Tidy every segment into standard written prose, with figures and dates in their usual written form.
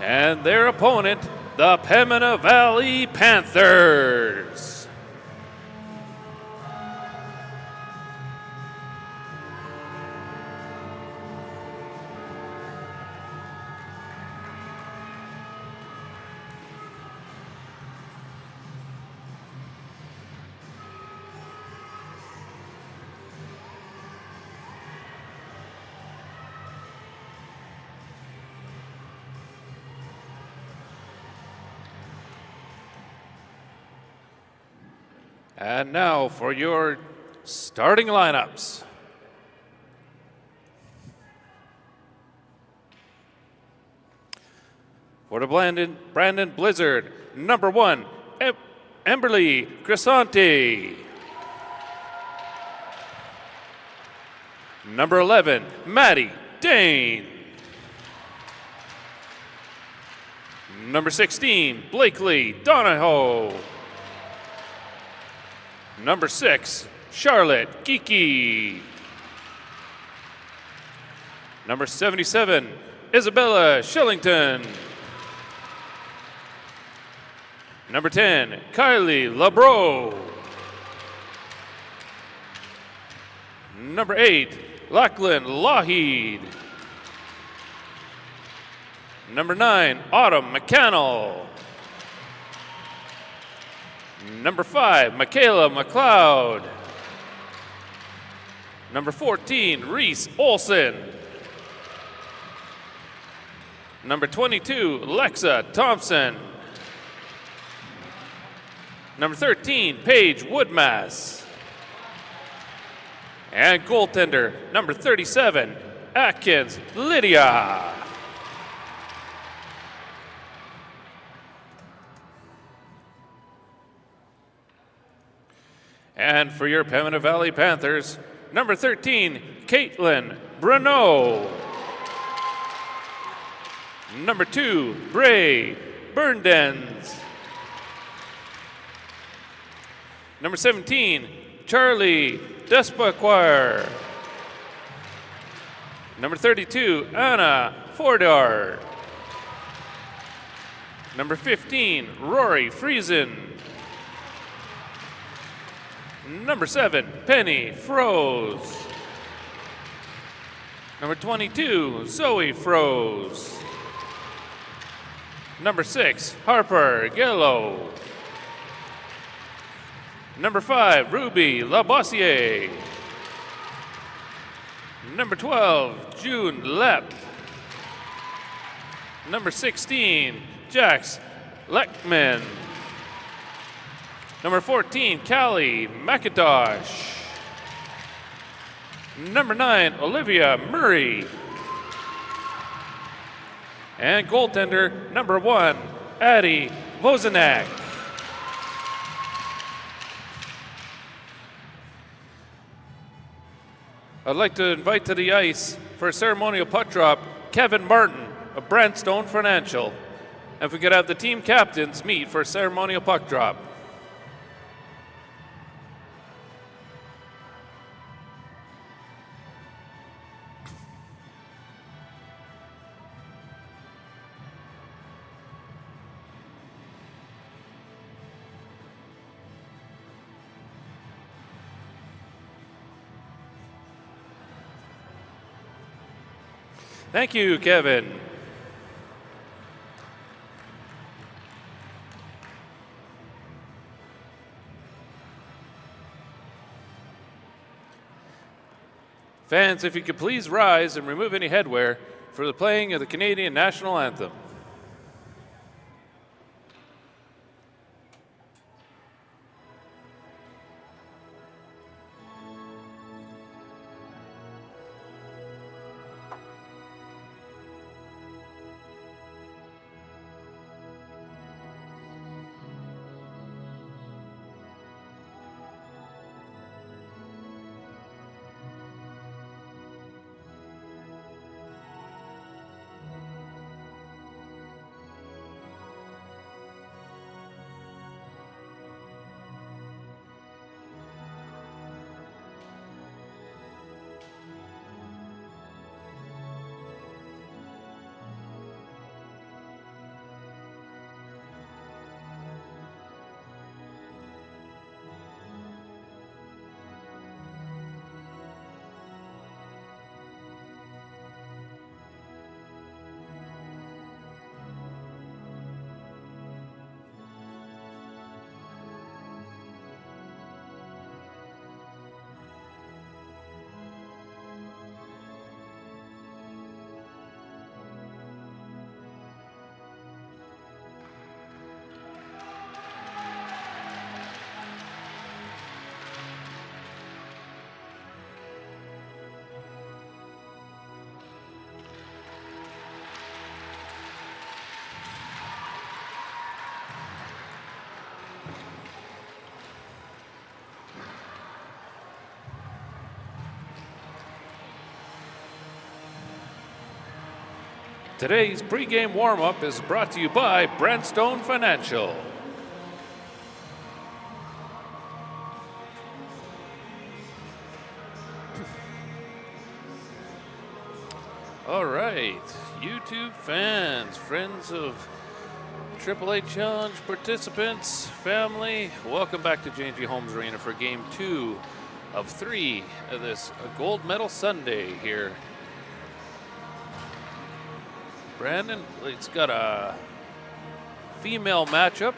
and their opponent, the Pembina Valley Panthers. And now for your starting lineups. For the Brandon Blizzard, number 1, Emberly Crescente. Number 11, Maddie Dane. Number 16, Blakely Donahoe. Number 6, Charlotte Geeky. Number 77, Isabella Shillington. Number 10, Kylie Labro. Number 8, Lachlan Lougheed. Number 9, Autumn McCannell. Number 5, Michaela McLeod. Number 14, Reese Olson. Number 22, Lexa Thompson. Number 13, Paige Woodmass. And goaltender, number 37, Atkins Lydia. And for your Pembina Valley Panthers, number 13, Caitlin Bruneau. Number 2, Bray Burndens. Number 17, Charlie Despaquire. Number 32, Anna Fordard. Number 15, Rory Friesen. Number 7, Penny Froze. Number 22, Zoe Froze. Number 6, Harper Gello. Number 5, Ruby Labossiere. Number 12, June Lepp. Number 16, Jax Leckman. Number 14, Callie McIntosh. Number 9, Olivia Murray. And goaltender, number 1, Addie Vozenak. I'd like to invite to the ice for a ceremonial puck drop, Kevin Martin of Brandstone Financial. And if we could have the team captains meet for a ceremonial puck drop. Thank you, Kevin. Fans, if you could please rise and remove any headwear for the playing of the Canadian National Anthem. Today's pregame warm-up is brought to you by Brandstone Financial. All right, YouTube fans, friends of AAA Challenge participants, family, welcome back to J&G Homes Arena for Game 2 of 3 of this Gold Medal Sunday here. Brandon, it's got a female matchup.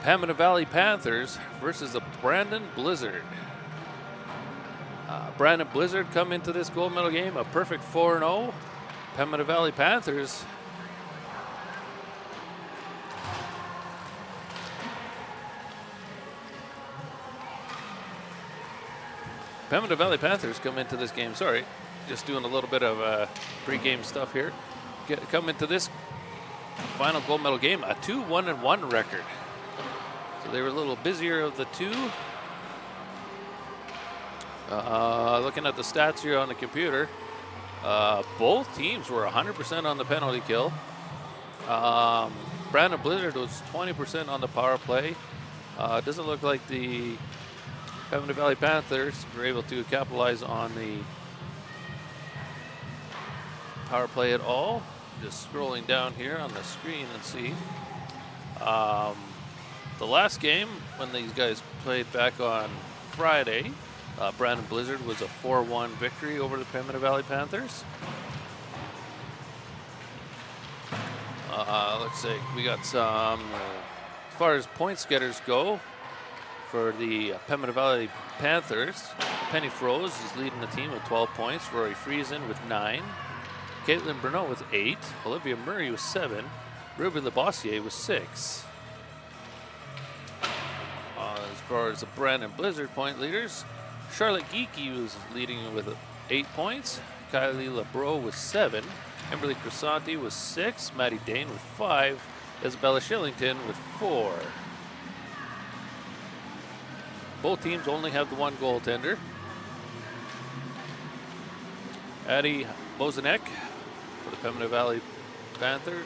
Pembina Valley Panthers versus the Brandon Blizzard. Brandon Blizzard come into this gold medal game a perfect 4-0. Pembina Valley Panthers come into this game, sorry, just doing a little bit of pre-game stuff here. Come into this final gold medal game, a 2-1-1 record. So they were a little busier of the two. Looking at the stats here on the computer, both teams were 100% on the penalty kill. Brandon Blizzard was 20% on the power play. Doesn't look like the Pembina Valley Panthers were able to capitalize on the power play at all. Just scrolling down here on the screen and see. The last game, when these guys played back on Friday, Brandon Blizzard was a 4-1 victory over the Pembina Valley Panthers. Let's see, we got some, as far as points getters go, for the Pembina Valley Panthers, Penny Froze is leading the team with 12 points, Rory Friesen with 9, Caitlin Bruneau with 8, Olivia Murray with 7, Ruben Labossiere with 6. As far as the Brandon Blizzard point leaders, Charlotte Geeky was leading with 8 points, Kylie Lebro with 7, Kimberly Crisanti with 6, Maddie Dane with 5, Isabella Shillington with 4. Both teams only have the one goaltender. Addie Bozanek for the Pembina Valley Panther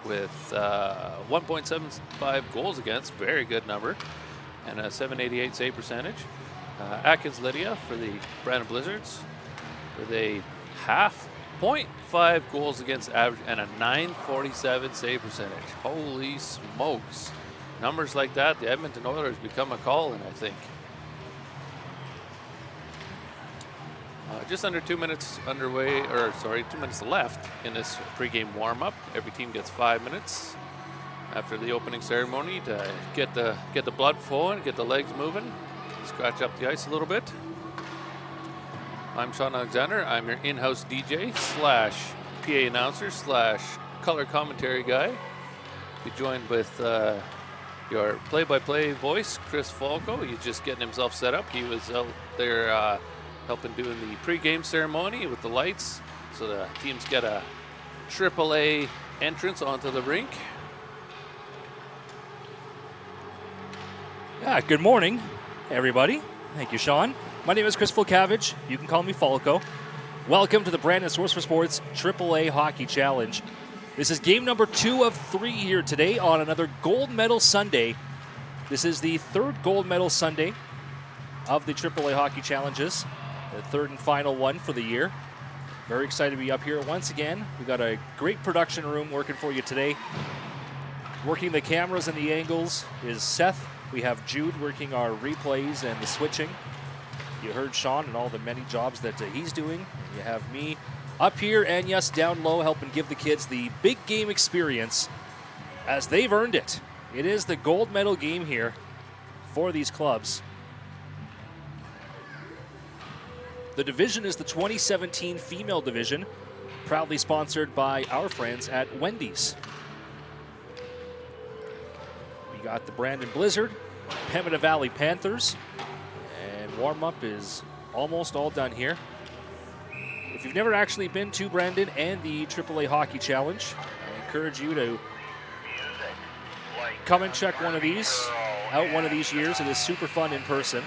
with 1.75 goals against, very good number, and a .788 save percentage. Atkins Lydia for the Brandon Blizzards with a half .5 goals against average and a .947 save percentage. Holy smokes. Numbers like that, the Edmonton Oilers become a call-in, I think. Just under 2 minutes underway, or sorry, 2 minutes left in this pregame warm-up. Every team gets 5 minutes after the opening ceremony to get the blood flowing, get the legs moving, scratch up the ice a little bit. I'm Sean Alexander. I'm your in-house DJ slash PA announcer slash color commentary guy. Be joined with your play-by-play voice, Chris Falco. He's just getting himself set up. He was out there helping doing the pre-game ceremony with the lights, so the teams get a AAA entrance onto the rink. Yeah, good morning, everybody. Thank you, Sean. My name is Chris Falcavage. You can call me Falco. Welcome to the Brandon Source for Sports AAA Hockey Challenge. This is game number 2 of 3 here today on another Gold Medal Sunday. This is the third Gold Medal Sunday of the AAA Hockey Challenges, the third and final one for the year. Very excited to be up here once again. We got a great production room working for you today. Working the cameras and the angles is Seth. We have Jude working our replays and the switching. You heard Sean and all the many jobs that he's doing. You have me up here and, yes, down low, helping give the kids the big game experience as they've earned it. It is the gold medal game here for these clubs. The division is the 2017 female division, proudly sponsored by our friends at Wendy's. We got the Brandon Blizzard, Pembina Valley Panthers, and warm-up is almost all done here. If you've never actually been to Brandon and the AAA Hockey Challenge, I encourage you to come and check one of these out one of these years. It is super fun in person.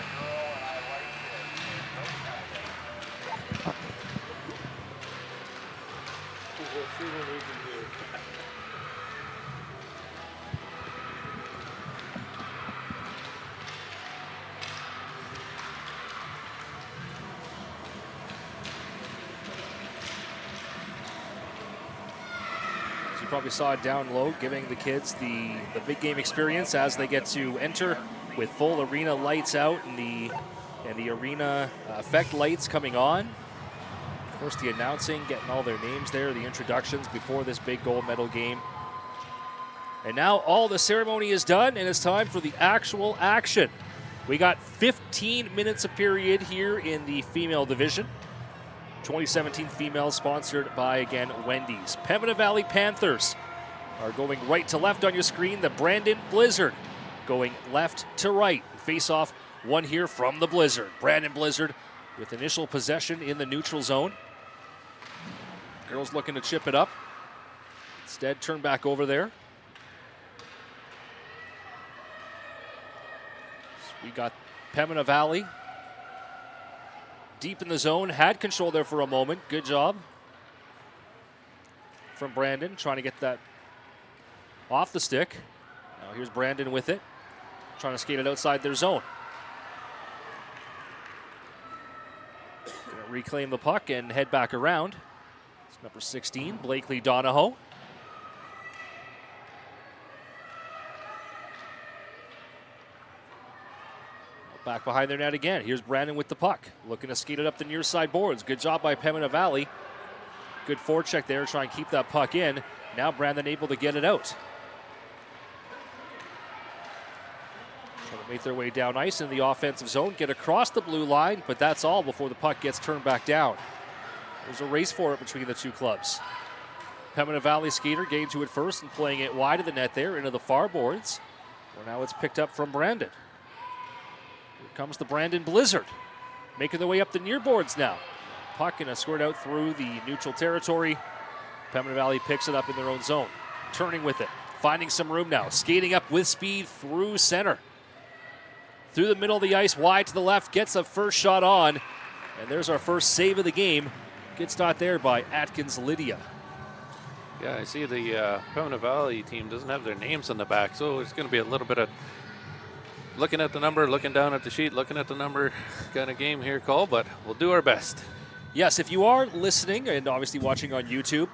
probably saw it down low, giving the kids the big game experience as they get to enter with full arena lights out and the arena effect lights coming on. Of course, the announcing, getting all their names there, the introductions before this big gold medal game. And now all the ceremony is done, and it's time for the actual action. We got 15 minutes of period here in the female division. 2017 females sponsored by, again, Wendy's. Pembina Valley Panthers are going right to left on your screen. The Brandon Blizzard going left to right. Face off one here from the Blizzard. Brandon Blizzard with initial possession in the neutral zone. Girls looking to chip it up. Instead, turn back over there. So we got Pembina Valley deep in the zone. Had control there for a moment. Good job from Brandon, trying to get that off the stick. Now here's Brandon with it, trying to skate it outside their zone. Gonna reclaim the puck and head back around. It's number 16, Blakely Donahoe. Back behind their net again. Here's Brandon with the puck, looking to skate it up the near side boards. Good job by Pembina Valley. Good forecheck there, trying to keep that puck in. Now Brandon able to get it out. Trying to make their way down ice in the offensive zone, get across the blue line, but that's all before the puck gets turned back down. There's a race for it between the two clubs. Pembina Valley skater getting to it first and playing it wide of the net there into the far boards, where now it's picked up from Brandon. Here comes the Brandon Blizzard, making their way up the near boards now. Puck and a squirt out through the neutral territory. Pembina Valley picks it up in their own zone. Turning with it, finding some room now. Skating up with speed through center. Through the middle of the ice, wide to the left, gets a first shot on. And there's our first save of the game. Good start there by Atkins Lydia. Yeah, I see the Pembina Valley team doesn't have their names on the back, so it's going to be a little bit of looking at the number, looking down at the sheet, looking at the number kind of game here, Cole, but we'll do our best. Yes, if you are listening and obviously watching on YouTube,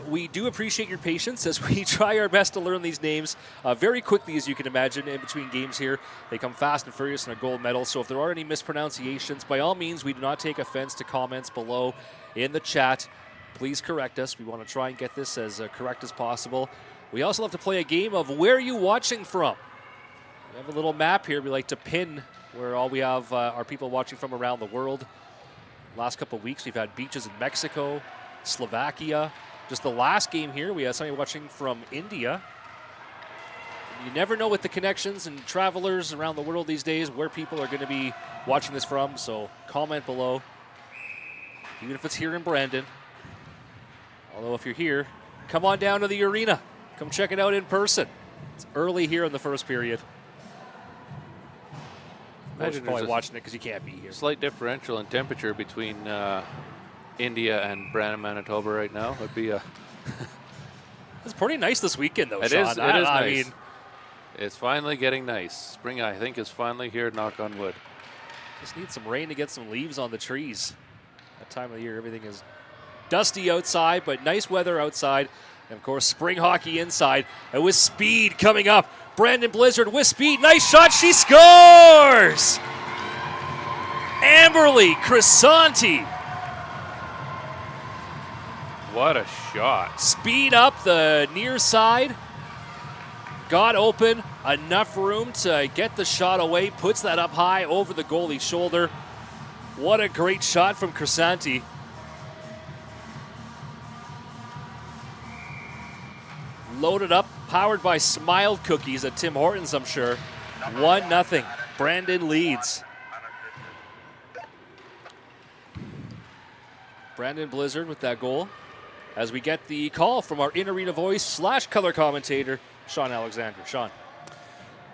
we do appreciate your patience as we try our best to learn these names very quickly, as you can imagine, in between games here. They come fast and furious in a gold medal, so if there are any mispronunciations, by all means, we do not take offense to comments below in the chat. Please correct us. We want to try and get this as correct as possible. We also have to play a game of where are you watching from? We have a little map here we like to pin where all we have are people watching from around the world. Last couple of weeks, we've had beaches in Mexico, Slovakia. Just the last game here, we had somebody watching from India. You never know with the connections and travelers around the world these days where people are going to be watching this from, so comment below. Even if it's here in Brandon. Although if you're here, come on down to the arena. Come check it out in person. It's early here in the first period. Imagine probably watching it because you can't be here. Slight differential in temperature between India and Brandon, Manitoba right now. It'd be a. It's pretty nice this weekend, though, It Sean. is nice. I mean, it's finally getting nice. Spring, I think, is finally here. Knock on wood. Just need some rain to get some leaves on the trees. That time of the year, everything is dusty outside, but nice weather outside. And, of course, spring hockey inside. And with speed coming up. Brandon Blizzard with speed. Nice shot. She scores! Amberly Crisanti. What a shot. Speed up the near side. Got open. Enough room to get the shot away. Puts that up high over the goalie's shoulder. What a great shot from Crisanti. Loaded up, powered by Smile Cookies at Tim Hortons, I'm sure. 1-0. Brandon leads. Brandon Blizzard with that goal. As we get the call from our in-arena voice / color commentator, Sean Alexander. Sean.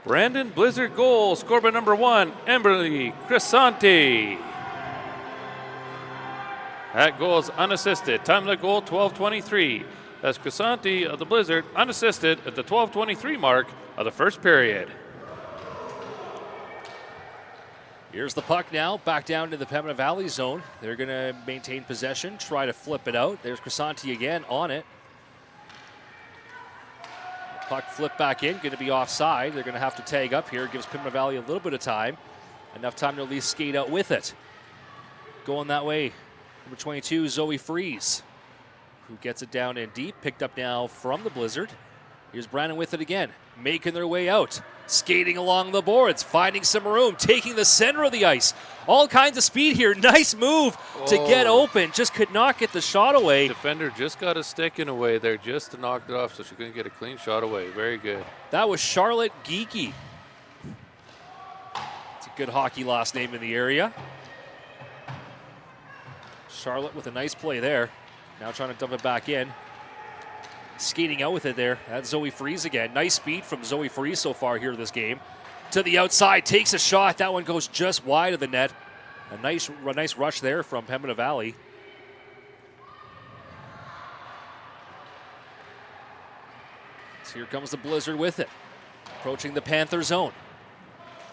Brandon Blizzard goal, scored by number 1, Amberly Crisanti. That goal is unassisted. Time of the goal, 12:23. That's Crisanti of the Blizzard, unassisted at the 12:23 mark of the first period. Here's the puck now, back down to the Pembina Valley zone. They're going to maintain possession, try to flip it out. There's Crisanti again on it. Puck flipped back in, going to be offside. They're going to have to tag up here. Gives Pembina Valley a little bit of time. Enough time to at least skate out with it. Going that way, number 22, Zoe Fries, who gets it down in deep. Picked up now from the Blizzard. Here's Brandon with it again, making their way out. Skating along the boards, finding some room, taking the center of the ice. All kinds of speed here. Nice move to get open. Just could not get the shot away. Defender just got a stick in a way there just to knock it off, so she's going to get a clean shot away. Very good. That was Charlotte Geeky. It's a good hockey last name in the area. Charlotte with a nice play there. Now trying to dump it back in. Skating out with it there. That's Zoe Fries again. Nice speed from Zoe Fries so far here this game. To the outside, takes a shot. That one goes just wide of the net. A nice rush there from Pembina Valley. So here comes the Blizzard with it. Approaching the Panther zone.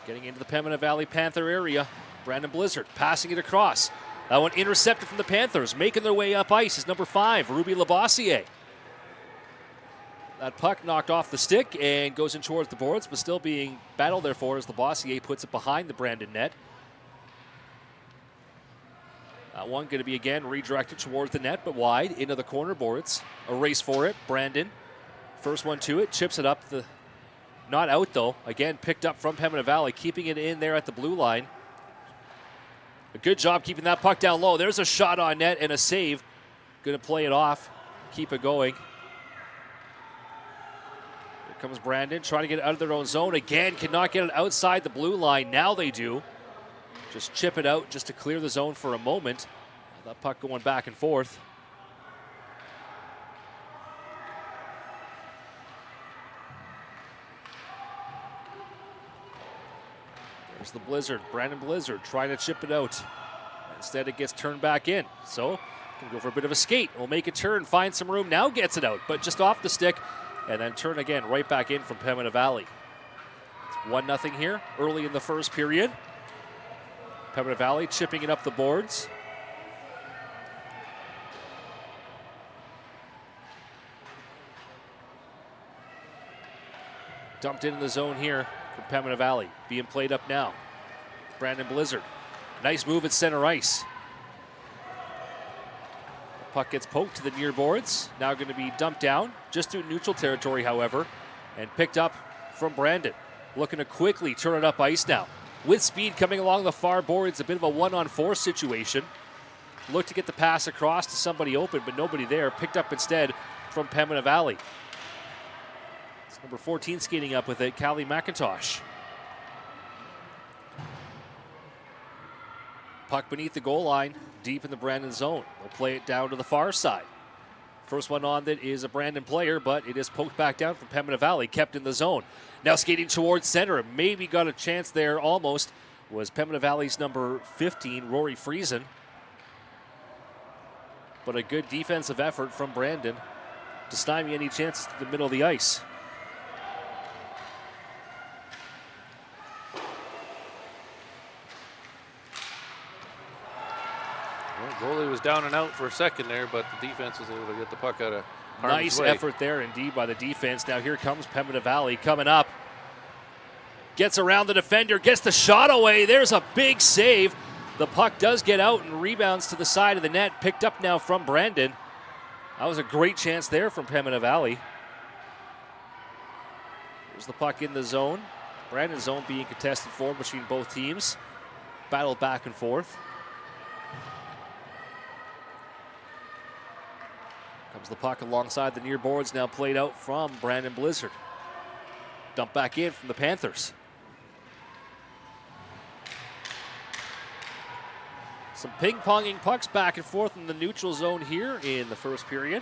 Getting into the Pembina Valley Panther area. Brandon Blizzard passing it across. That one intercepted from the Panthers. Making their way up ice is number 5, Ruby Labossiere. That puck knocked off the stick and goes in towards the boards, but still being battled there for as Labossiere puts it behind the Brandon net. That one going to be again redirected towards the net, but wide into the corner boards. A race for it. Brandon, first one to it, chips it up. Not out though. Again, picked up from Pembina Valley, keeping it in there at the blue line. A good job keeping that puck down low. There's a shot on net and a save. Going to play it off, keep it going. Comes Brandon, trying to get it out of their own zone. Again, cannot get it outside the blue line. Now they do. Just chip it out just to clear the zone for a moment. That puck going back and forth. There's the Blizzard, Brandon Blizzard trying to chip it out. Instead it gets turned back in. So, can go for a bit of a skate. Will make a turn, find some room. Now gets it out, but just off the stick. And then turn again right back in from Pembina Valley. It's 1-0 here early in the first period. Pembina Valley chipping it up the boards. Dumped into the zone here from Pembina Valley. Being played up now. Brandon Blizzard. Nice move at center ice. Puck gets poked to the near boards. Now going to be dumped down, just through neutral territory, however, and picked up from Brandon. Looking to quickly turn it up ice now. With speed coming along the far boards, a bit of a 1-on-4 situation. Looked to get the pass across to somebody open, but nobody there. Picked up instead from Pembina Valley. It's number 14 skating up with it, Callie McIntosh. Puck beneath the goal line, deep in the Brandon zone. We'll play it down to the far side. First one on that is a Brandon player, but it is poked back down from Pembina Valley, kept in the zone. Now skating towards center, maybe got a chance there almost, was Pembina Valley's number 15, Rory Friesen. But a good defensive effort from Brandon to stymie any chances to the middle of the ice. Goalie was down and out for a second there, but the defense was able to get the puck out of harm's Nice way. effort there indeed by the defense. Now here comes Pembina Valley coming up. Gets around the defender, gets the shot away. There's a big save. The puck does get out and rebounds to the side of the net. Picked up now from Brandon. That was a great chance there from Pembina Valley. There's the puck in the zone. Brandon's zone being contested for between both teams. Battle back and forth. Comes the puck alongside the near boards, now played out from Brandon Blizzard. Dumped back in from the Panthers. Some ping-ponging pucks back and forth in the neutral zone here in the first period.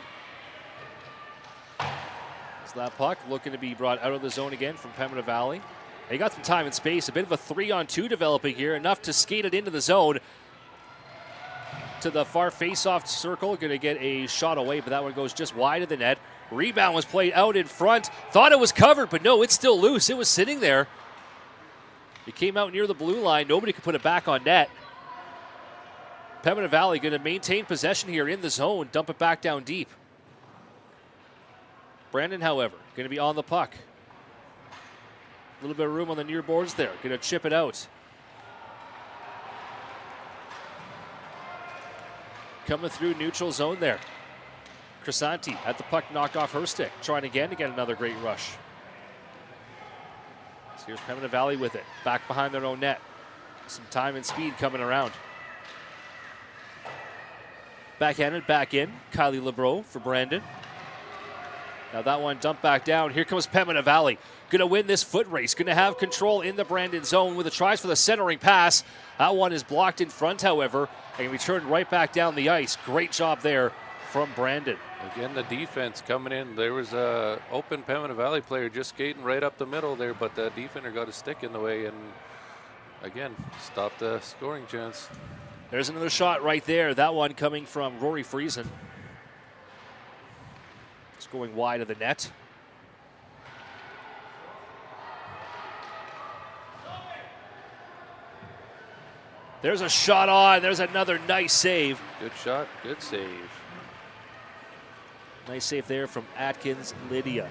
As that puck looking to be brought out of the zone again from Pembina Valley. They got some time and space, a bit of a 3-on-2 developing here, enough to skate it into the zone. To the far face-off circle, going to get a shot away, but that one goes just wide of the net. Rebound was played out in front. Thought it was covered, but no, it's still loose. It was sitting there. It came out near the blue line. Nobody could put it back on net. Pembina Valley going to maintain possession here in the zone, dump it back down deep. Brandon, however, going to be on the puck. A little bit of room on the near boards there. Going to chip it out. Coming through neutral zone there. Crisanti at the puck, knocked off her stick. Trying again to get another great rush. So here's Pembina Valley with it. Back behind their own net. Some time and speed coming around. Backhanded, back in. Kylie LeBreau for Brandon. Now that one dumped back down. Here comes Pembina Valley. Going to win this foot race. Going to have control in the Brandon zone with the tries for the centering pass. That one is blocked in front, however, and can be turned right back down the ice. Great job there from Brandon. Again, the defense coming in. There was a open Pembina Valley player just skating right up the middle there, but the defender got a stick in the way and, again, stopped the scoring chance. There's another shot right there. That one coming from Rory Friesen. Just going wide of the net. There's a shot on. There's another nice save. Good shot, good save. Nice save there from Atkins Lydia.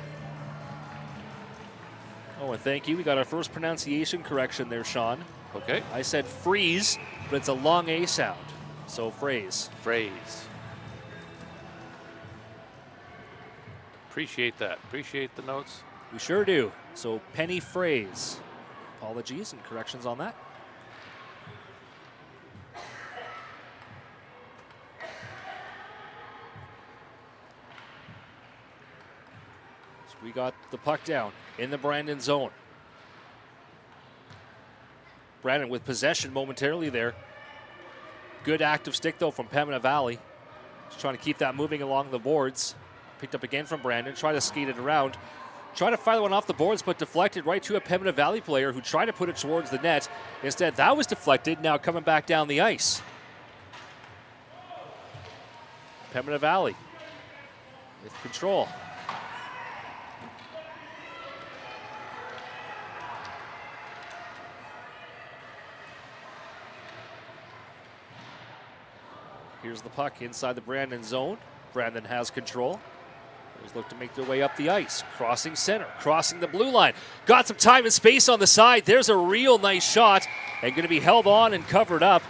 Oh, and thank you. We got our first pronunciation correction there, Sean. Okay. I said freeze, but it's a long A sound. So phrase. Phrase. Appreciate that. Appreciate the notes. We sure do. So penny phrase. Apologies and corrections on that. So we got the puck down in the Brandon zone. Brandon with possession momentarily there. Good active stick, though, from Pembina Valley. Just trying to keep that moving along the boards. Picked up again from Brandon. Try to skate it around. Try to fire one off the boards, but deflected right to a Pembina Valley player who tried to put it towards the net. Instead, that was deflected. Now coming back down the ice. Pembina Valley with control. Here's the puck inside the Brandon zone. Brandon has control. He's look to make their way up the ice. Crossing center, crossing the blue line. Got some time and space on the side. There's a real nice shot and going to be held on and covered up.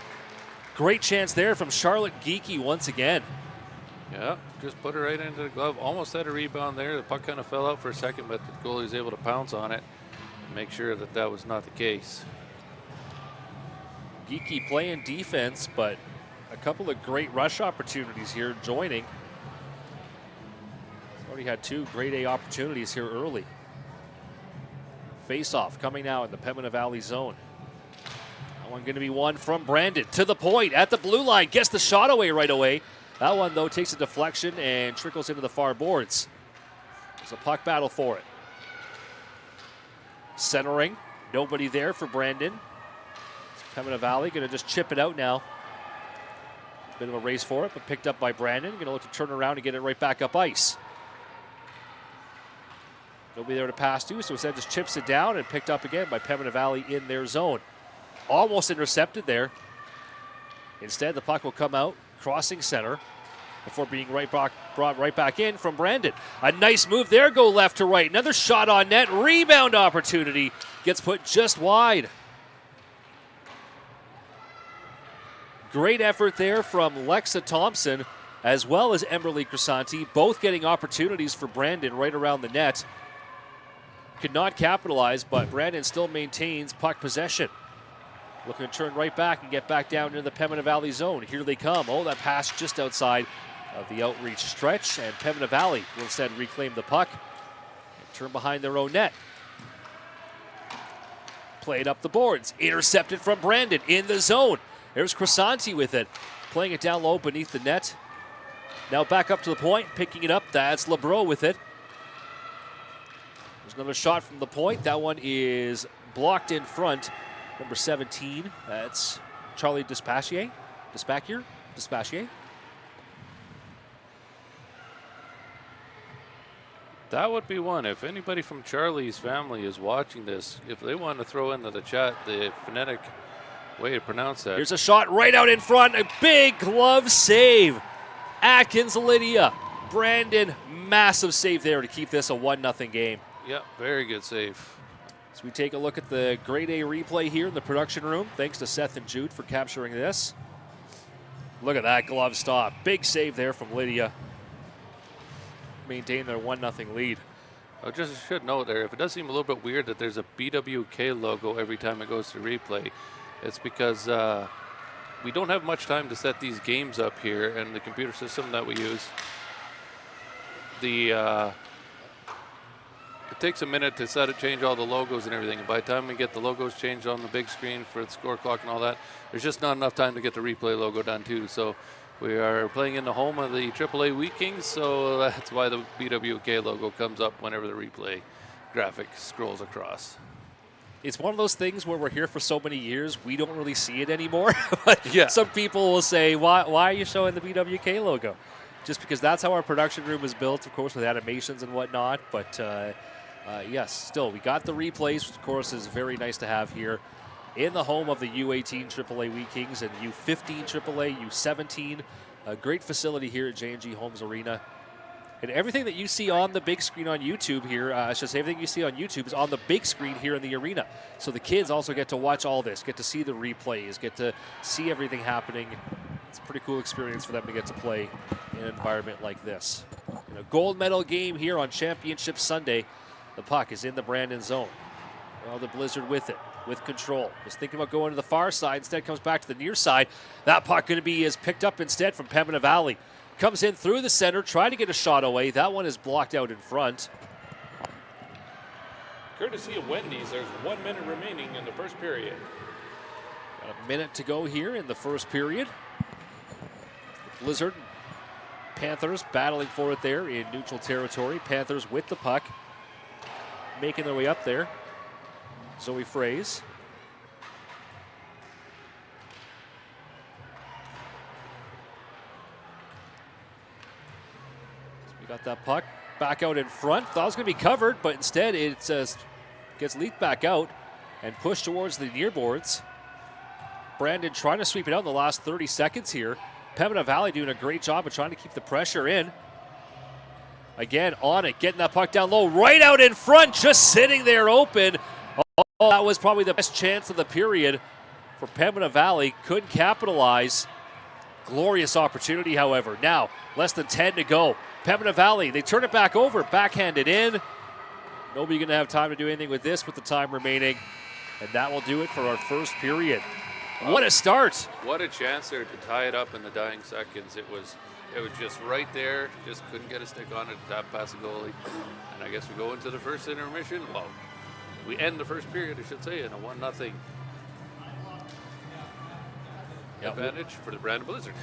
Great chance there from Charlotte Geeky once again. Yeah, just put it right into the glove. Almost had a rebound there. The puck kind of fell out for a second, but the goalie was able to pounce on it and make sure that that was not the case. Geeky playing defense, but a couple of great rush opportunities here joining. He's already had two grade A opportunities here early. Face-off coming now in the Pembina Valley zone. That one going to be one from Brandon to the point at the blue line. Gets the shot away right away. That one, though, takes a deflection and trickles into the far boards. There's a puck battle for it. Centering. Nobody there for Brandon. Pembina Valley going to just chip it out now. Bit of a race for it, but picked up by Brandon. Going to look to turn around and get it right back up ice. Nobody there to pass to, so instead just chips it down and picked up again by Pembina Valley in their zone. Almost intercepted there. Instead, the puck will come out, crossing center, before being brought right back in from Brandon. A nice move there, go left to right. Another shot on net, rebound opportunity. Gets put just wide. Great effort there from Lexa Thompson as well as Emberly Crisanti, both getting opportunities for Brandon right around the net. Could not capitalize, but Brandon still maintains puck possession. Looking to turn right back and get back down into the Pembina Valley zone. Here they come. Oh, that pass just outside of the outreach stretch, and Pembina Valley will instead reclaim the puck and turn behind their own net. Played up the boards. Intercepted from Brandon in the zone. There's Crisanti with it. Playing it down low beneath the net. Now back up to the point, picking it up. That's LeBreau with it. There's another shot from the point. That one is blocked in front. Number 17, that's Charlie Despachier. That would be one. If anybody from Charlie's family is watching this, if they want to throw into the chat the phonetic way to pronounce that. Here's a shot right out in front. A big glove save. Atkins Lydia Brandon, massive save there to keep this a 1-0 game. Yeah, very good save. So we take a look at the Grade A replay here in the production room. Thanks to Seth and Jude for capturing this. Look at that glove stop. Big save there from Lydia. Maintain their 1-0 lead. I just should note there, if it does seem a little bit weird that there's a BWK logo every time it goes to replay, it's because we don't have much time to set these games up here, and the computer system that we use, it takes a minute to set it, change all the logos and everything. And by the time we get the logos changed on the big screen for the score clock and all that, there's just not enough time to get the replay logo done too. So we are playing in the home of the AAA Wheat Kings, so that's why the BWK logo comes up whenever the replay graphic scrolls across. It's one of those things where we're here for so many years, we don't really see it anymore. But Yeah. some people will say, why are you showing the BWK logo? Just because that's how our production room is built, of course, with animations and whatnot. But yes, still, we got the replays, which of course is very nice to have here in the home of the U18 AAA Wheat Kings and U15 AAA, U17. A great facility here at J&G Homes Arena. And everything that you see on the big screen on YouTube here, I should say everything you see on YouTube is on the big screen here in the arena. So the kids also get to watch all this, get to see the replays, get to see everything happening. It's a pretty cool experience for them to get to play in an environment like this. In a gold medal game here on Championship Sunday, the puck is in the Brandon zone. Well, the Blizzard with it, with control. Was thinking about going to the far side, instead comes back to the near side. That puck going to be picked up instead from Pembina Valley. Comes in through the center, trying to get a shot away. That one is blocked out in front. Courtesy of Wendy's, there's 1 minute remaining in the first period. Got a minute to go here in the first period. The Blizzard, Panthers battling for it there in neutral territory. Panthers with the puck, making their way up there. Zoe Fraze. Got that puck back out in front. Thought it was going to be covered, but instead it gets leaked back out and pushed towards the near boards. Brandon trying to sweep it out in the last 30 seconds here. Pembina Valley doing a great job of trying to keep the pressure in. Again, on it, getting that puck down low, right out in front, just sitting there open. Oh, that was probably the best chance of the period for Pembina Valley. Couldn't capitalize. Glorious opportunity, however. Now, less than 10 to go. Pembina Valley, they turn it back over, backhanded in. Nobody going to have time to do anything with this with the time remaining. And that will do it for our first period. What a start. What a chance there to tie it up in the dying seconds. It was just right there. Just couldn't get a stick on it to tap past the goalie. And I guess we go into the first intermission. Well, we end the first period, I should say, in a 1-0 advantage for the Brandon Blizzard.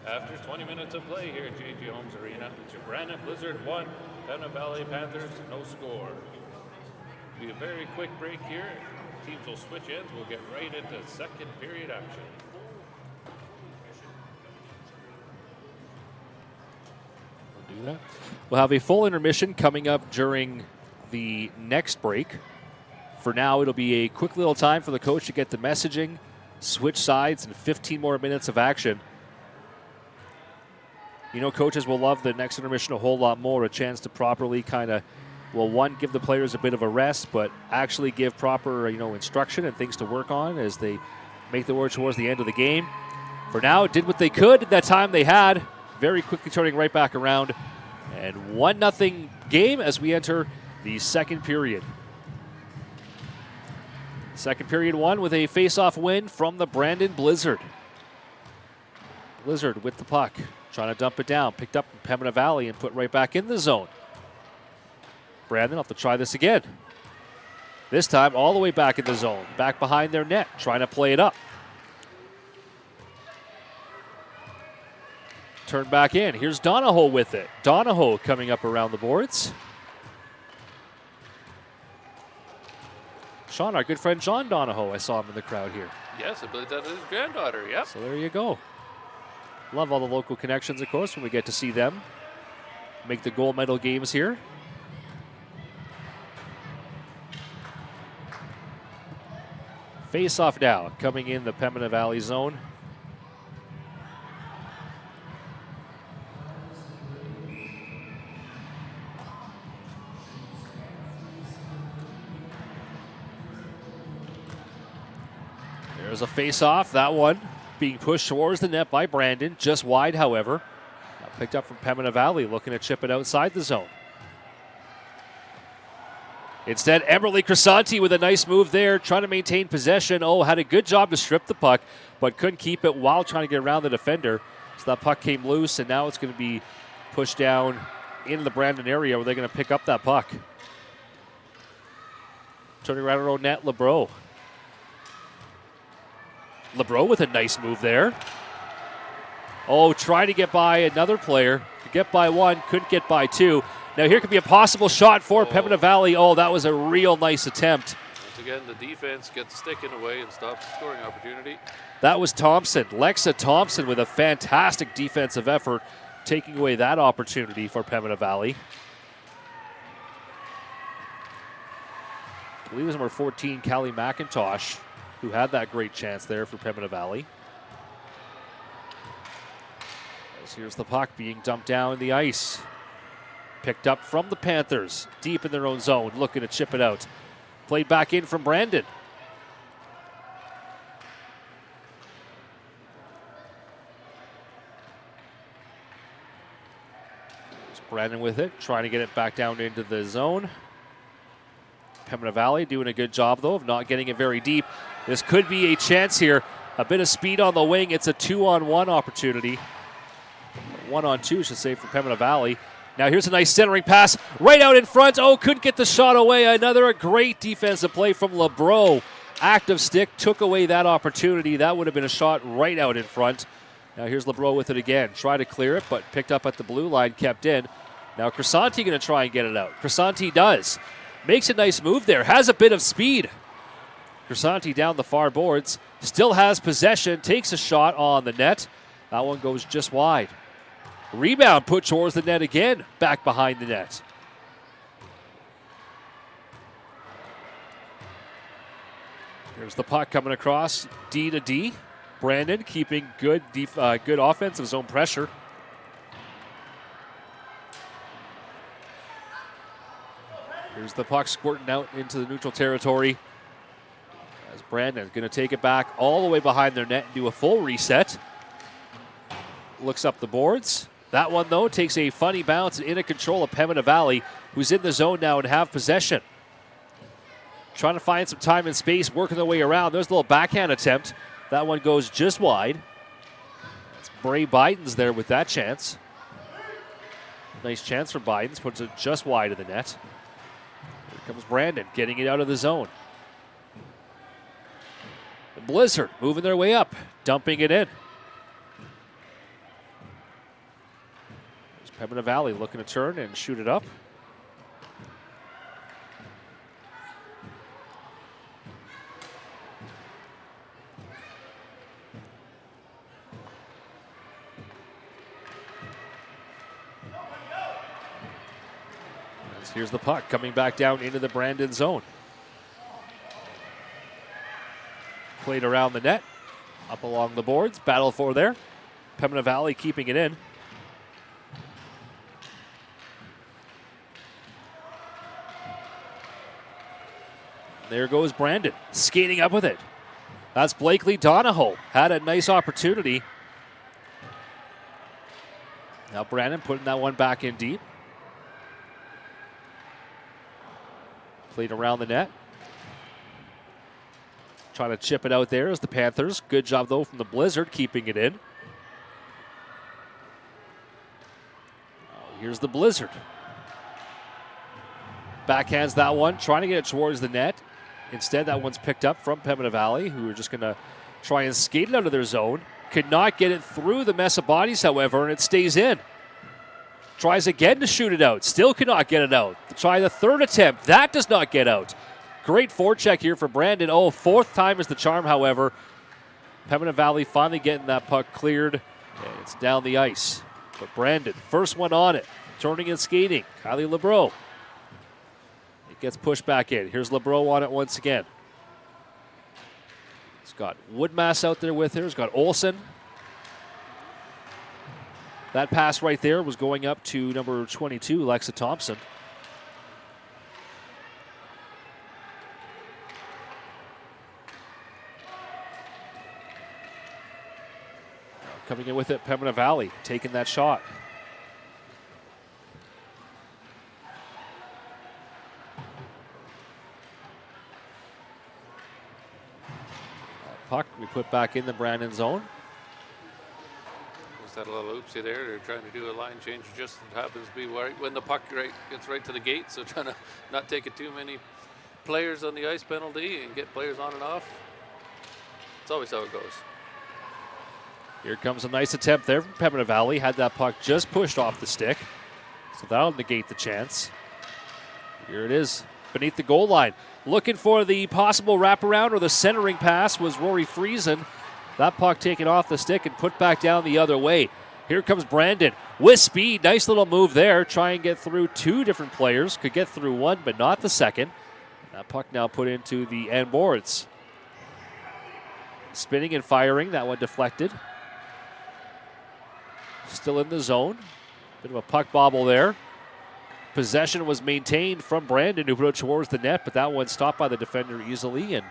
After 20 minutes of play here at J.G. Homes Arena, it's your Brandon Blizzard 1, Pembina Valley Panthers no score. Be a very quick break here. Teams will switch ends. We'll get right into second period action. We'll do that. We'll have a full intermission coming up during the next break. For now, it'll be a quick little time for the coach to get the messaging, switch sides, and 15 more minutes of action. You know, coaches will love the next intermission a whole lot more, a chance to properly kind of, well, one, give the players a bit of a rest, but actually give proper, instruction and things to work on as they make their way towards the end of the game. For now, did what they could in that time they had, very quickly turning right back around. And 1-0 game as we enter the second period. Second period one with a face-off win from the Brandon Blizzard. Blizzard with the puck. Trying to dump it down. Picked up in Pembina Valley and put right back in the zone. Brandon will have to try this again. This time all the way back in the zone. Back behind their net. Trying to play it up. Turn back in. Here's Donahoe with it. Donahoe coming up around the boards. Sean, our good friend John Donahoe. I saw him in the crowd here. Yes, I believe that is his granddaughter, yep. So there you go. Love all the local connections, of course, when we get to see them make the gold medal games here. Face-off now, coming in the Pembina Valley zone. There's a face-off. That one being pushed towards the net by Brandon. Just wide, however. Picked up from Pembina Valley, looking to chip it outside the zone. Instead, Emerly Crisanti with a nice move there, trying to maintain possession. Oh, had a good job to strip the puck, but couldn't keep it while trying to get around the defender. So that puck came loose, and now it's going to be pushed down into the Brandon area where they're going to pick up that puck. Turning around our own net, LeBreau. LeBreau with a nice move there. Oh, trying to get by another player. Get by one, couldn't get by two. Now here could be a possible shot for Pembina Valley. Oh, that was a real nice attempt. Once again, the defense gets the stick in the way and stops the scoring opportunity. That was Thompson. Lexa Thompson with a fantastic defensive effort, taking away that opportunity for Pembina Valley. I believe it was number 14, Callie McIntosh, who had that great chance there for Pembina Valley. As here's the puck being dumped down the ice. Picked up from the Panthers, deep in their own zone, looking to chip it out. Played back in from Brandon. There's Brandon with it, trying to get it back down into the zone. Pembina Valley doing a good job, though, of not getting it very deep. This could be a chance here. A bit of speed on the wing. It's a 2-on-1 opportunity. 1-on-2, I should say, for Pembina Valley. Now here's a nice centering pass right out in front. Oh, couldn't get the shot away. Another great defensive play from LeBreau. Active stick took away that opportunity. That would have been a shot right out in front. Now here's LeBreau with it again. Try to clear it, but picked up at the blue line, kept in. Now Crisanti going to try and get it out. Crisanti does. Makes a nice move there. Has a bit of speed. Crisanti down the far boards. Still has possession. Takes a shot on the net. That one goes just wide. Rebound put towards the net again. Back behind the net. Here's the puck coming across D to D. Brandon keeping good offensive zone pressure. Here's the puck squirting out into the neutral territory. As Brandon going to take it back all the way behind their net and do a full reset. Looks up the boards. That one, though, takes a funny bounce and into control of Pembina Valley, who's in the zone now and have possession. Trying to find some time and space, working their way around. There's a little backhand attempt. That one goes just wide. It's Bray Bidens there with that chance. Nice chance for Bidens, puts it just wide of the net. Here comes Brandon, getting it out of the zone. The Blizzard moving their way up, dumping it in. Pembina Valley looking to turn and shoot it up. Here's the puck coming back down into the Brandon zone. Played around the net, up along the boards, battle for there. Pembina Valley keeping it in. There goes Brandon, skating up with it. That's Blakely Donahoe. Had a nice opportunity. Now Brandon putting that one back in deep. Played around the net. Trying to chip it out there as the Panthers. Good job, though, from the Blizzard, keeping it in. Here's the Blizzard. Backhands that one, trying to get it towards the net. Instead, that one's picked up from Pembina Valley, who are just going to try and skate it out of their zone. Could not get it through the mess of bodies, however, and it stays in. Tries again to shoot it out. Still cannot get it out. Try the third attempt. That does not get out. Great forecheck here for Brandon. Oh, fourth time is the charm, however. Pembina Valley finally getting that puck cleared. And it's down the ice. But Brandon, first one on it. Turning and skating. Kylie LeBreau. It gets pushed back in. Here's LeBreau on it once again. He's got Woodmass out there with her. He's got Olsen. That pass right there was going up to number 22, Lexa Thompson. Coming in with it, Pembina Valley taking that shot. Puck we put back in the Brandon zone. Was that a little oopsie there? They're trying to do a line change. Just happens to be right when the puck gets right to the gate. So trying to not take it too many players on the ice penalty and get players on and off. It's always how it goes. Here comes a nice attempt there from Pembina Valley. Had that puck just pushed off the stick. So that'll negate the chance. Here it is, beneath the goal line. Looking for the possible wraparound or the centering pass was Rory Friesen. That puck taken off the stick and put back down the other way. Here comes Brandon with speed. Nice little move there. Try and get through two different players. Could get through one, but not the second. That puck now put into the end boards. Spinning and firing. That one deflected. Still in the zone. Bit of a puck bobble there. Possession was maintained from Brandon, who put it towards the net, but that one stopped by the defender easily and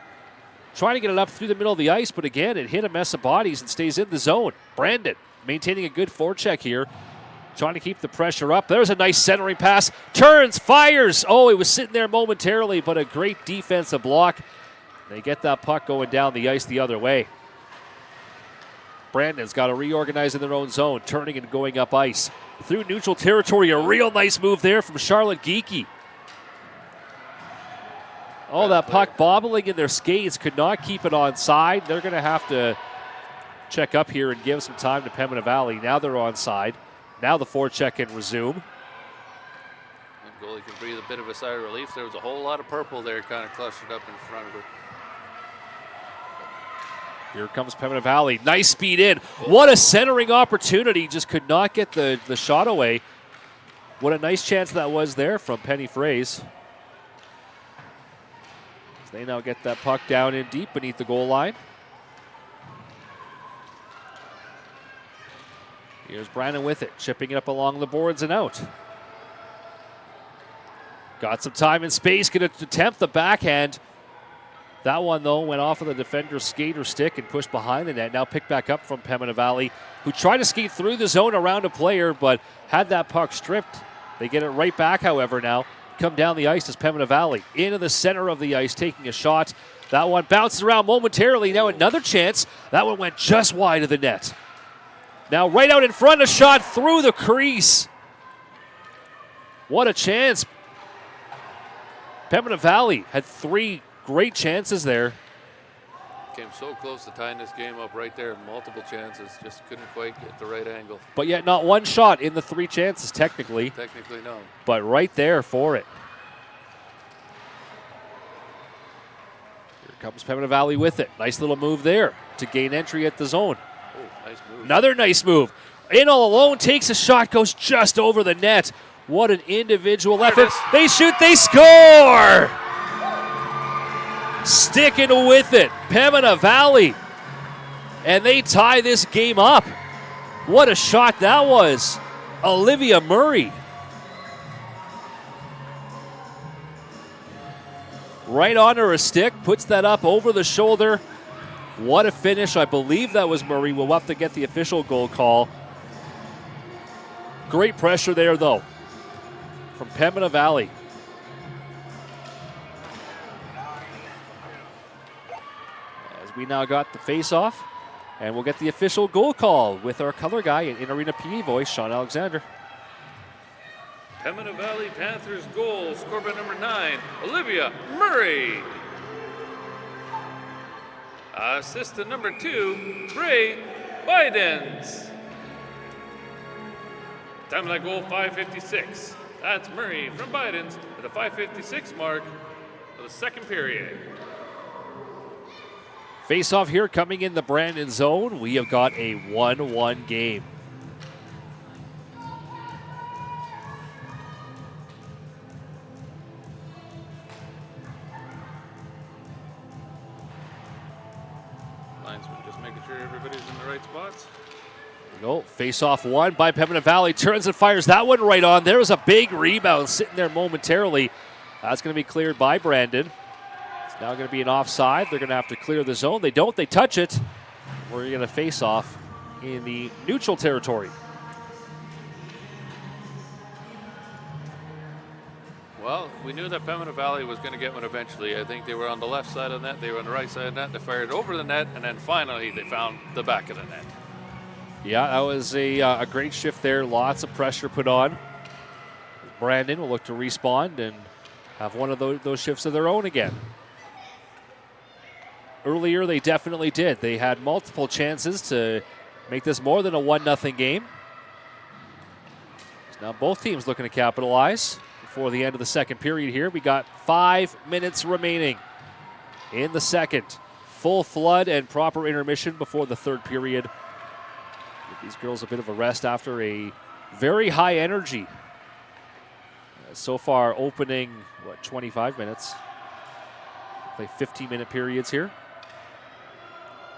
trying to get it up through the middle of the ice, but again, it hit a mess of bodies and stays in the zone. Brandon maintaining a good forecheck here, trying to keep the pressure up. There's a nice centering pass. Turns, fires. Oh, it was sitting there momentarily, but a great defensive block. They get that puck going down the ice the other way. Brandon's got to reorganize in their own zone, turning and going up ice. Through neutral territory, a real nice move there from Charlotte Geekie. Oh, that puck bobbling in their skates, could not keep it on side. They're going to have to check up here and give some time to Pembina Valley. Now they're on side. Now the forecheck can resume. The goalie can breathe a bit of a sigh of relief. There was a whole lot of purple there kind of clustered up in front of her. Here comes Pembina Valley. Nice speed in. What a centering opportunity. Just could not get the shot away. What a nice chance that was there from Penny Fraze. They now get that puck down in deep beneath the goal line. Here's Brandon with it, chipping it up along the boards and out. Got some time and space, going to attempt the backhand. That one, though, went off of the defender's skater stick and pushed behind the net. Now picked back up from Pembina Valley, who tried to skate through the zone around a player, but had that puck stripped. They get it right back, however, now. Come down the ice as Pembina Valley into the center of the ice, taking a shot. That one bounces around momentarily. Now another chance. That one went just wide of the net. Now right out in front, a shot through the crease. What a chance. Pembina Valley had three great chances there. Came so close to tying this game up right there. Multiple chances. Just couldn't quite get the right angle. But yet not one shot in the three chances technically. Technically, no. But right there for it. Here comes Pembina Valley with it. Nice little move there to gain entry at the zone. Oh, nice move. Another nice move. In all alone, takes a shot, goes just over the net. What an individual effort. They shoot, they score! Sticking with it, Pembina Valley. And they tie this game up. What a shot that was. Olivia Murray. Right on her stick, puts that up over the shoulder. What a finish. I believe that was Murray. We'll have to get the official goal call. Great pressure there, though, from Pembina Valley. We now got the face-off, and we'll get the official goal call with our color guy in Arena PA voice, Sean Alexander. Pembina Valley Panthers goal, scored by number 9, Olivia Murray. Assist to number 2, Ray Bidens. Time of that goal, 5:56. That's Murray from Bidens at the 5:56 mark of the second period. Face-off here coming in the Brandon zone. We have got a 1-1 game. Go. Face off one by Pembina Valley. Turns and fires that one right on. There was a big rebound sitting there momentarily. That's going to be cleared by Brandon. It's now going to be an offside. They're going to have to clear the zone. They don't. They touch it. We're going to face off in the neutral territory. Well, we knew that Pembina Valley was going to get one eventually. I think they were on the left side of the net. They were on the right side of the net. They fired over the net, and then finally they found the back of the net. Yeah, that was a great shift there. Lots of pressure put on. Brandon will look to respond and have one of those shifts of their own again. Earlier, they definitely did. They had multiple chances to make this more than a 1-0 game. Now both teams looking to capitalize before the end of the second period here. We got 5 minutes remaining in the second. Full flood and proper intermission before the third period. Give these girls a bit of a rest after a very high energy. So far opening, 25 minutes. Play 15-minute periods here.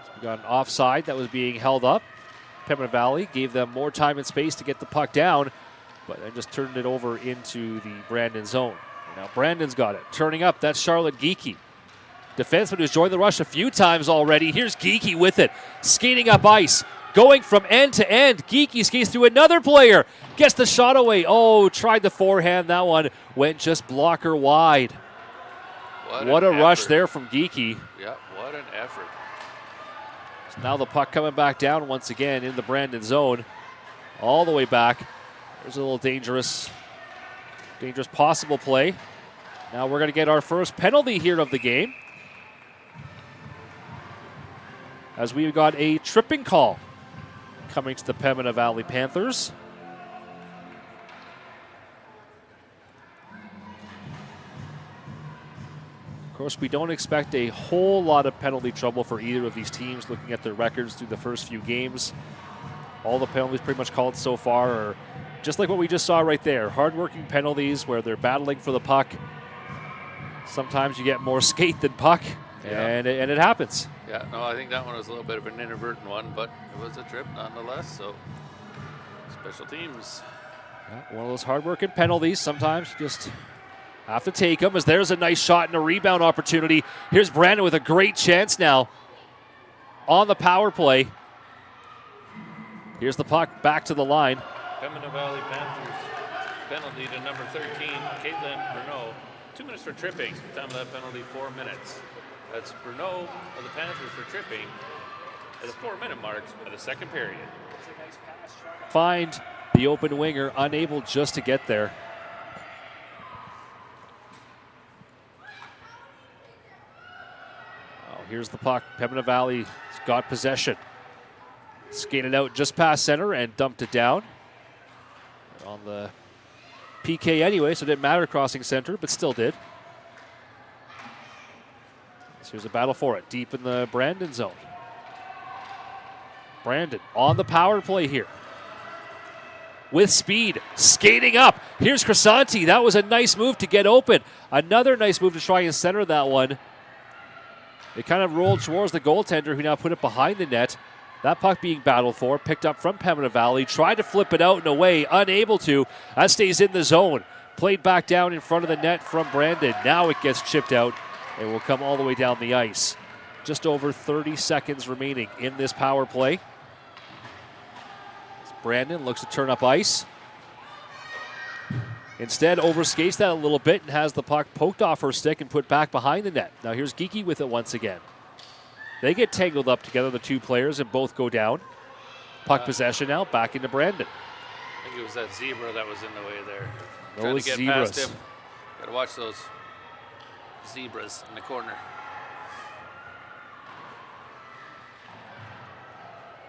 So we got an offside that was being held up. Pembina Valley gave them more time and space to get the puck down, but then just turned it over into the Brandon zone. And now Brandon's got it. Turning up, that's Charlotte Geekie. Defenseman who's joined the rush a few times already. Here's Geekie with it. Skating up ice. Going from end to end. Geekie skates through another player. Gets the shot away. Oh, tried the forehand. That one went just blocker wide. What a rush there from Geekie. Yeah, what an effort. So now the puck coming back down once again in the Brandon zone. All the way back. There's a little dangerous possible play. Now we're going to get our first penalty here of the game, as we've got a tripping call coming to the Pembina Valley Panthers. Of course, we don't expect a whole lot of penalty trouble for either of these teams looking at their records through the first few games. All the penalties pretty much called so far are just like what we just saw right there. Hard-working penalties where they're battling for the puck. Sometimes you get more skate than puck, and it happens. Yeah, no, I think that one was a little bit of an inadvertent one, but it was a trip nonetheless, so special teams. Yeah, one of those hard-working penalties. Sometimes you just have to take them, as there's a nice shot and a rebound opportunity. Here's Brandon with a great chance now on the power play. Here's the puck back to the line. Pembina Valley Panthers penalty to number 13, Caitlin Bruneau. 2 minutes for tripping. Time of that penalty, 4 minutes. That's Bruneau of the Panthers for tripping at the 4-minute mark of the second period. Find the open winger, unable just to get there. Oh, here's the puck. Pembina Valley's got possession. Skated out just past center and dumped it down. On the PK anyway, so it didn't matter crossing center, but still did. So here's a battle for it, deep in the Brandon zone. Brandon on the power play here. With speed, skating up. Here's Crisanti. That was a nice move to get open. Another nice move to try and center that one. It kind of rolled towards the goaltender, who now put it behind the net. That puck being battled for, picked up from Pembina Valley, tried to flip it out and away, unable to. That stays in the zone. Played back down in front of the net from Brandon. Now it gets chipped out and will come all the way down the ice. Just over 30 seconds remaining in this power play. As Brandon looks to turn up ice. Instead, overskates that a little bit and has the puck poked off her stick and put back behind the net. Now here's Geekie with it once again. They get tangled up together, the two players, and both go down. Puck possession now, back into Brandon. I think it was that zebra that was in the way there. Those Trying to get zebras. past him. Got to watch those zebras in the corner.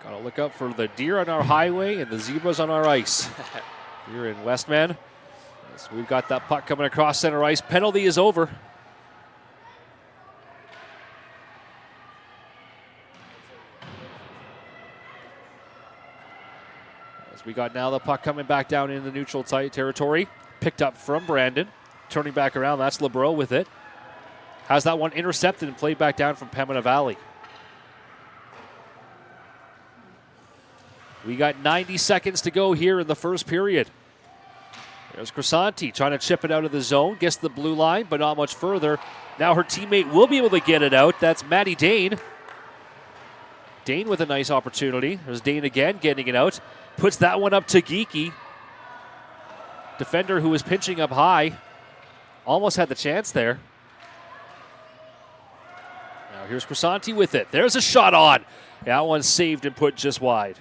Got to look out for the deer on our highway and the zebras on our ice. Here in Westman. So we've got that puck coming across center ice. Penalty is over. We got now the puck coming back down in the neutral territory. Picked up from Brandon. Turning back around, that's LeBreau with it. Has that one intercepted and played back down from Pembina Valley. We got 90 seconds to go here in the first period. There's Crisanti trying to chip it out of the zone. Gets the blue line, but not much further. Now her teammate will be able to get it out. That's Maddie Dane. Dane with a nice opportunity. There's Dane again getting it out. Puts that one up to Geeky. Defender who was pinching up high. Almost had the chance there. Now here's Crisanti with it. There's a shot on. That one saved and put just wide.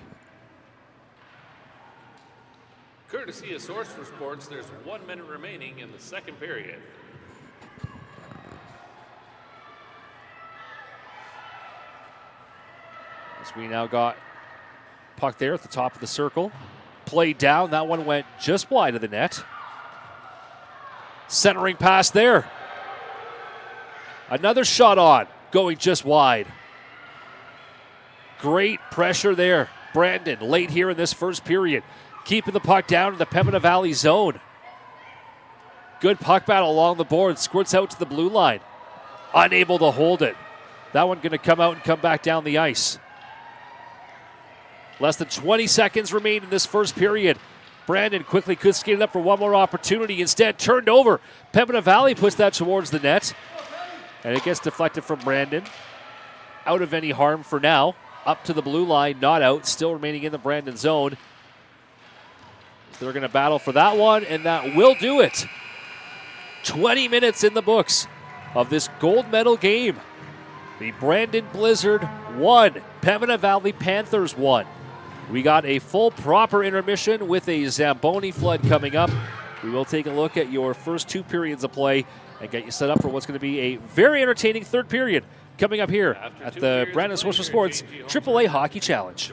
Courtesy of Source for Sports, there's 1 minute remaining in the second period. As we now got puck there at the top of the circle. Played down. That one went just wide of the net. Centering pass there. Another shot on, going just wide. Great pressure there. Brandon late here in this first period. Keeping the puck down in the Pembina Valley zone. Good puck battle along the board. Squirts out to the blue line. Unable to hold it. That one going to come out and come back down the ice. Less than 20 seconds remain in this first period. Brandon quickly could skate it up for one more opportunity. Instead, turned over. Pembina Valley puts that towards the net. And it gets deflected from Brandon. Out of any harm for now. Up to the blue line, not out. Still remaining in the Brandon zone. They're going to battle for that one, and that will do it. 20 minutes in the books of this gold medal game. The Brandon Blizzard won. Pembina Valley Panthers won. We got a full proper intermission with a Zamboni flood coming up. We will take a look at your first 2 periods of play and get you set up for what's going to be a very entertaining third period coming up here at the Brandon Source for Sports AAA Hockey Challenge.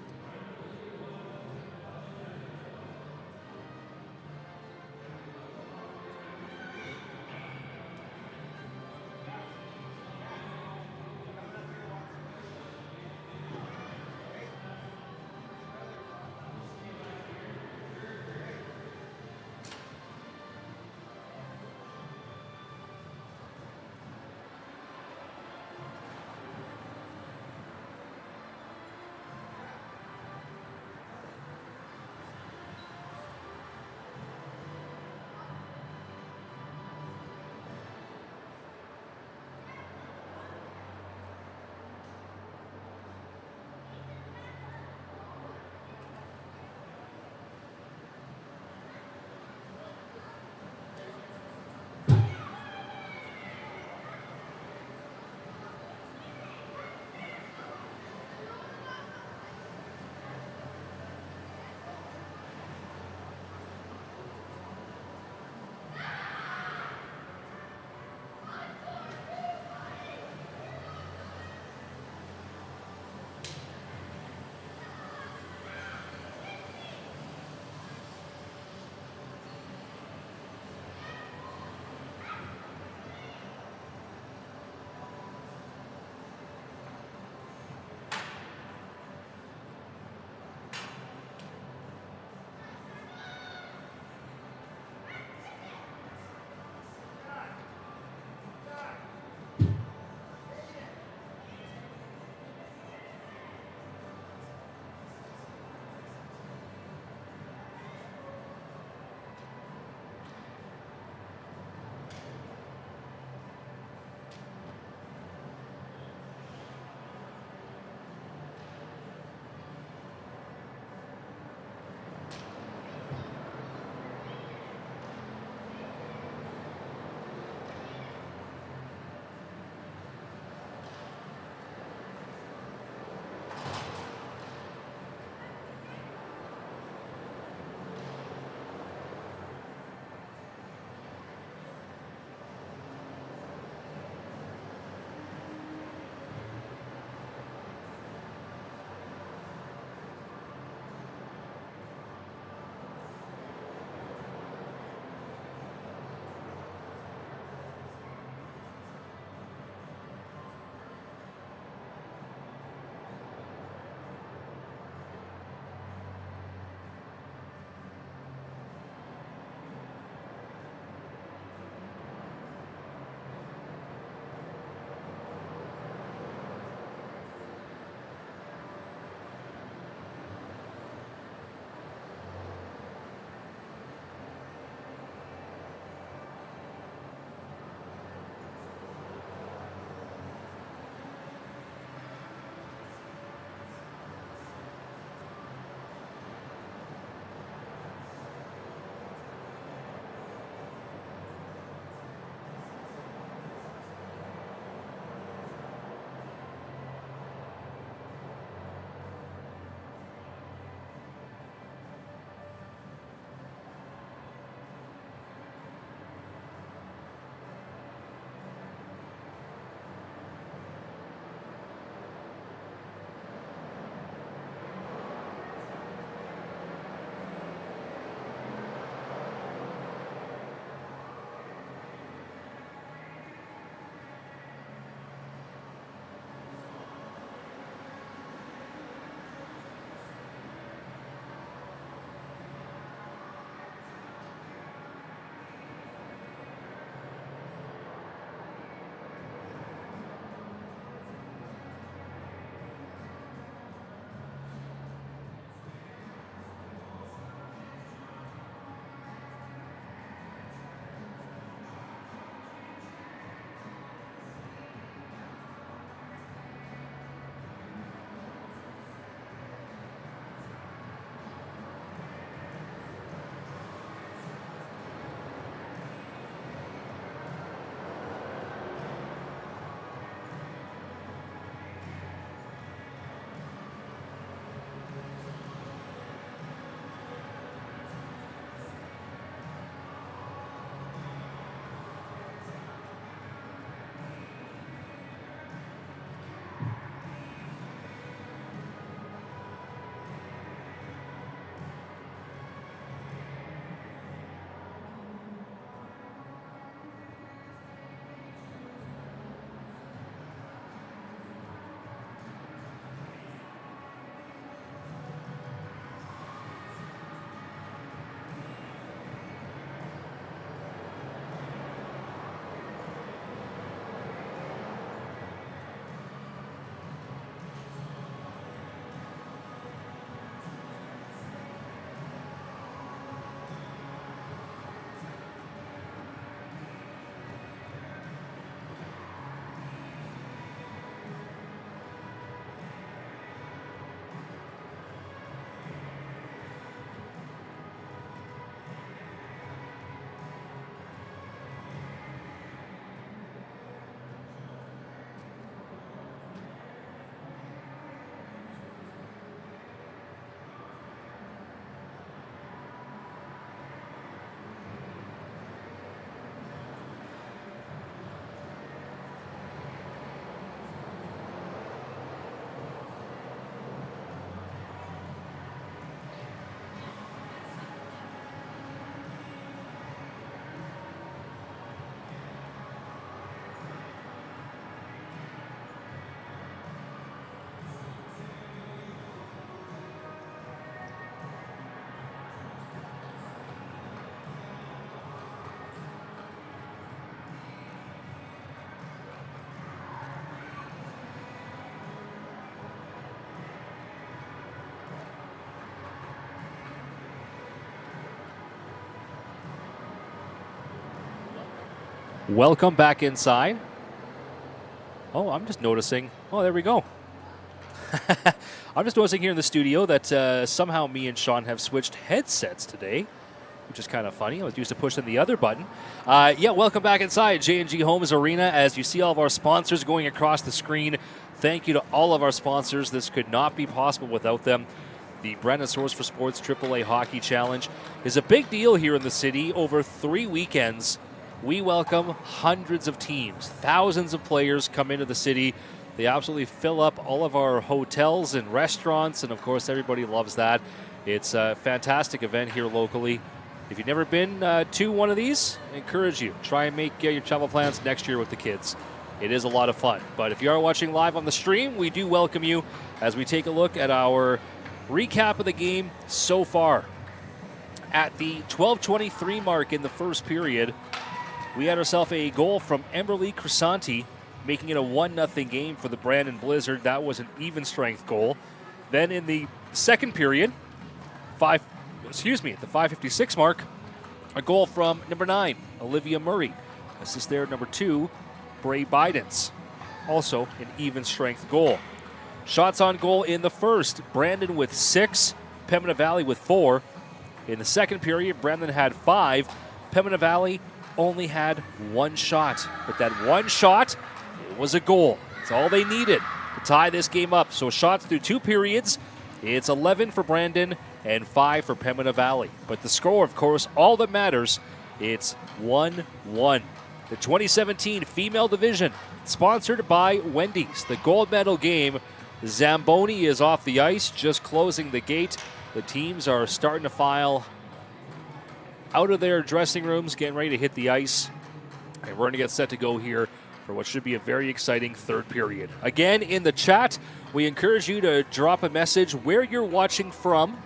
Welcome back inside. Oh, I'm just noticing. Oh, there we go. I'm just noticing here in the studio that somehow me and Sean have switched headsets today, which is kind of funny. I was used to pushing the other button. Welcome back inside J&G Homes Arena. As you see all of our sponsors going across the screen, thank you to all of our sponsors. This could not be possible without them. The Brandon Source for Sports AAA Hockey Challenge is a big deal here in the city. Over 3 weekends, we welcome hundreds of teams. Thousands of players come into the city. They absolutely fill up all of our hotels and restaurants, and of course, everybody loves that. It's a fantastic event here locally. If you've never been to one of these, I encourage you. Try and make your travel plans next year with the kids. It is a lot of fun. But if you are watching live on the stream, we do welcome you as we take a look at our recap of the game so far. At the 12:23 mark in the first period, we had ourselves a goal from Emberly Crisanti, making it a 1-0 game for the Brandon Blizzard. That was an even strength goal. Then in the second period, at the 5:56 mark, a goal from number 9, Olivia Murray. Assist there, number 2, Bray Bidens. Also an even strength goal. Shots on goal in the first, Brandon with 6, Pembina Valley with 4. In the second period, Brandon had 5, Pembina Valley only had 1 shot. But that 1 shot, it was a goal. It's all they needed to tie this game up. So shots through 2 periods, it's 11 for Brandon and 5 for Pembina Valley. But the score, of course, all that matters, it's 1-1. The 2017 Female Division, sponsored by Wendy's. The gold medal game, Zamboni is off the ice, just closing the gate. The teams are starting to file out of their dressing rooms, getting ready to hit the ice. And we're going to get set to go here for what should be a very exciting third period. Again, in the chat, we encourage you to drop a message where you're watching from.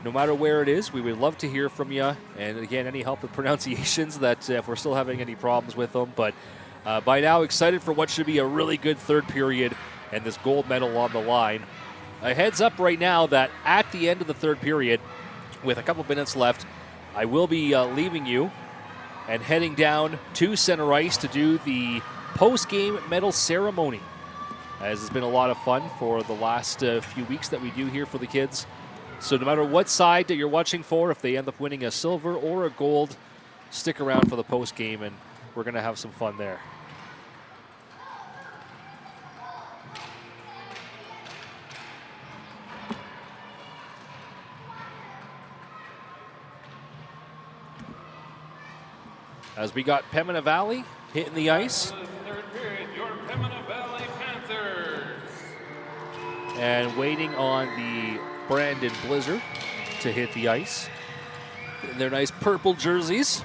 No matter where it is, we would love to hear from you. And again, any help with pronunciations, that if we're still having any problems with them. But by now, excited for what should be a really good third period and this gold medal on the line. A heads up right now that at the end of the third period, with a couple minutes left, I will be leaving you and heading down to center ice to do the post-game medal ceremony. As it's been a lot of fun for the last few weeks that we do here for the kids. So no matter what side that you're watching for, if they end up winning a silver or a gold, stick around for the post-game and we're going to have some fun there. As we got Pembina Valley hitting the ice. For the third period, your Pembina Valley Panthers. And waiting on the Brandon Blizzard to hit the ice in their nice purple jerseys.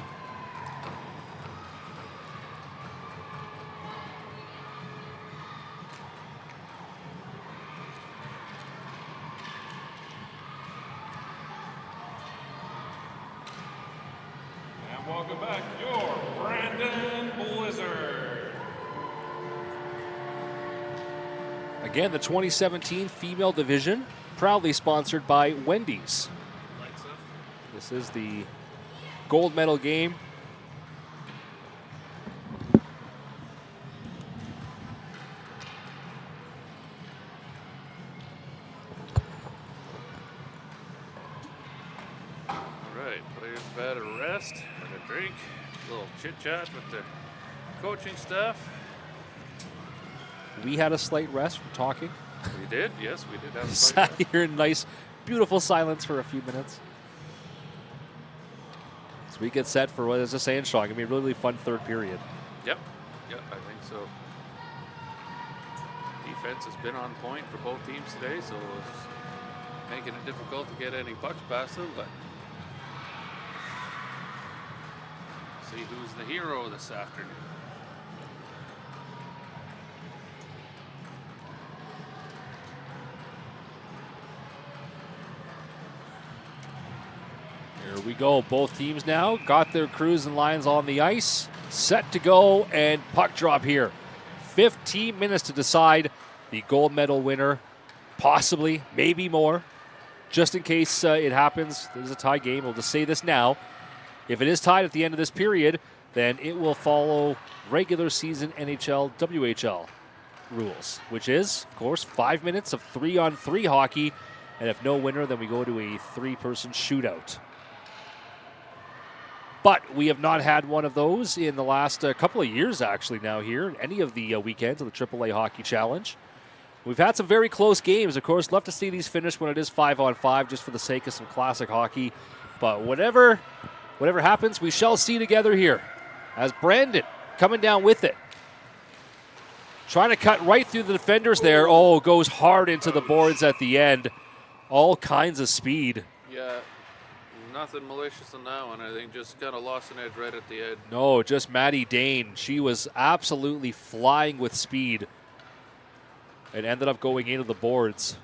And welcome back, your Brandon Blizzard. Again, the 2017 Female Division, proudly sponsored by Wendy's. This is the gold medal game. All right, players have had a rest and a drink, a little chit-chat with the coaching staff. We had a slight rest from talking. We did, yes, we did have a Sat fight. here in nice, beautiful silence for a few minutes. So we get set for what is a saying, Sean? Gonna be a really fun third period. Yep, I think so. Defense has been on point for both teams today, so it's making it difficult to get any pucks past them, but see who's the hero this afternoon. Here we go. Both teams now got their crews and lines on the ice. Set to go, and puck drop here. 15 minutes to decide the gold medal winner. Possibly, maybe more. Just in case it happens, there's a tie game. We'll just say this now. If it is tied at the end of this period, then it will follow regular season NHL WHL rules, which is, of course, 5 minutes of 3-on-3 hockey. And if no winner, then we go to a 3-person shootout. But we have not had one of those in the last couple of years, actually, now here, any of the weekends of the AAA Hockey Challenge. We've had some very close games. Of course, love to see these finish when it is 5-on-5, just for the sake of some classic hockey. But whatever happens, we shall see together here. As Brandon coming down with it. Trying to cut right through the defenders there. Oh, goes hard into the boards at the end. All kinds of speed. Yeah, nothing malicious on that one. I think just kind of lost an edge right at the end. No, just Maddie Dane. She was absolutely flying with speed. And ended up going into the boards.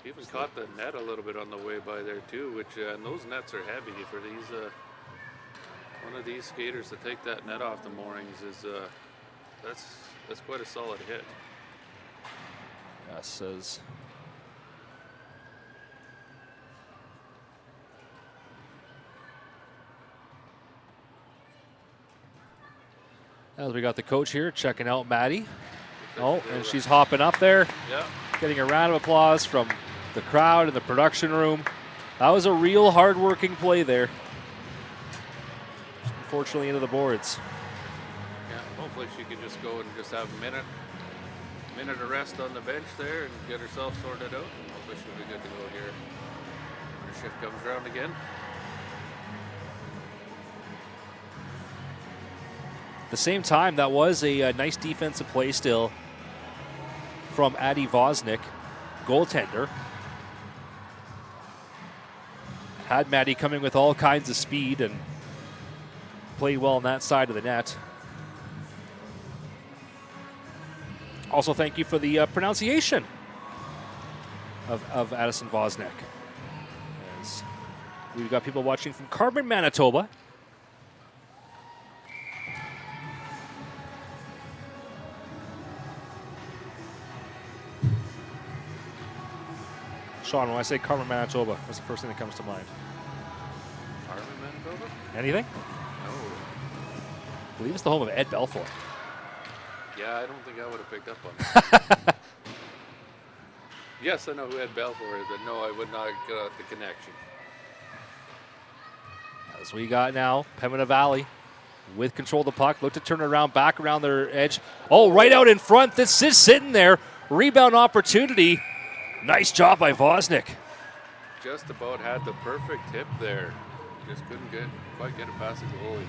Even caught the net a little bit on the way by there too, which and those nets are heavy for these. One of these skaters to take that net off the moorings is that's quite a solid hit. Yes, as we got the coach here checking out Maddie. Oh, and she's hopping up there. Yeah. Getting a round of applause from the crowd in the production room. That was a real hard-working play there. Unfortunately, into the boards. Yeah, hopefully she can just go and just have a minute of rest on the bench there and get herself sorted out. And hopefully she'll be good to go here when her shift comes around again. At the same time, that was a nice defensive play still from Adi Vosnik, goaltender. Had Maddie coming with all kinds of speed and played well on that side of the net. Also, thank you for the pronunciation of Addison Vosnik. As we've got people watching from Carbon, Manitoba. Sean, when I say Carmen, Manitoba, what's the first thing that comes to mind? Carmen, Manitoba? Anything? No. I believe it's the home of Ed Belfour. Yeah, I don't think I would have picked up on that. Yes, I know who Ed Belfour is, but no, I would not get out the connection. As we got now, Pembina Valley with control of the puck. Look to turn it around, back around their edge. Oh, right out in front. This is sitting there. Rebound opportunity. Nice job by Vosnik. Just about had the perfect hip there. Just couldn't quite get it past the goalie.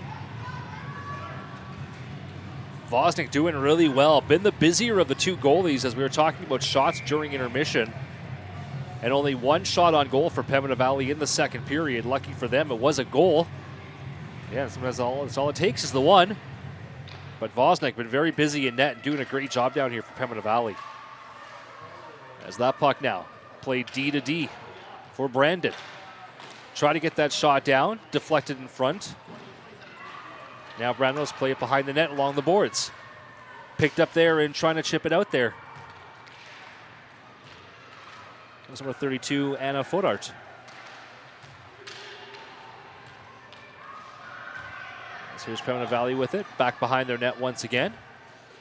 Vosnik doing really well. Been the busier of the two goalies as we were talking about shots during intermission. And only one shot on goal for Pembina Valley in the second period. Lucky for them, it was a goal. Yeah, sometimes that's all it takes is the one. But Vosnik been very busy in net and doing a great job down here for Pembina Valley. As that puck now played D to D for Brandon. Try to get that shot down, deflected in front. Now Brandon's play it behind the net along the boards. Picked up there and trying to chip it out there. That's number 32, Anna Fodart. So here's Pembina Valley with it, back behind their net once again.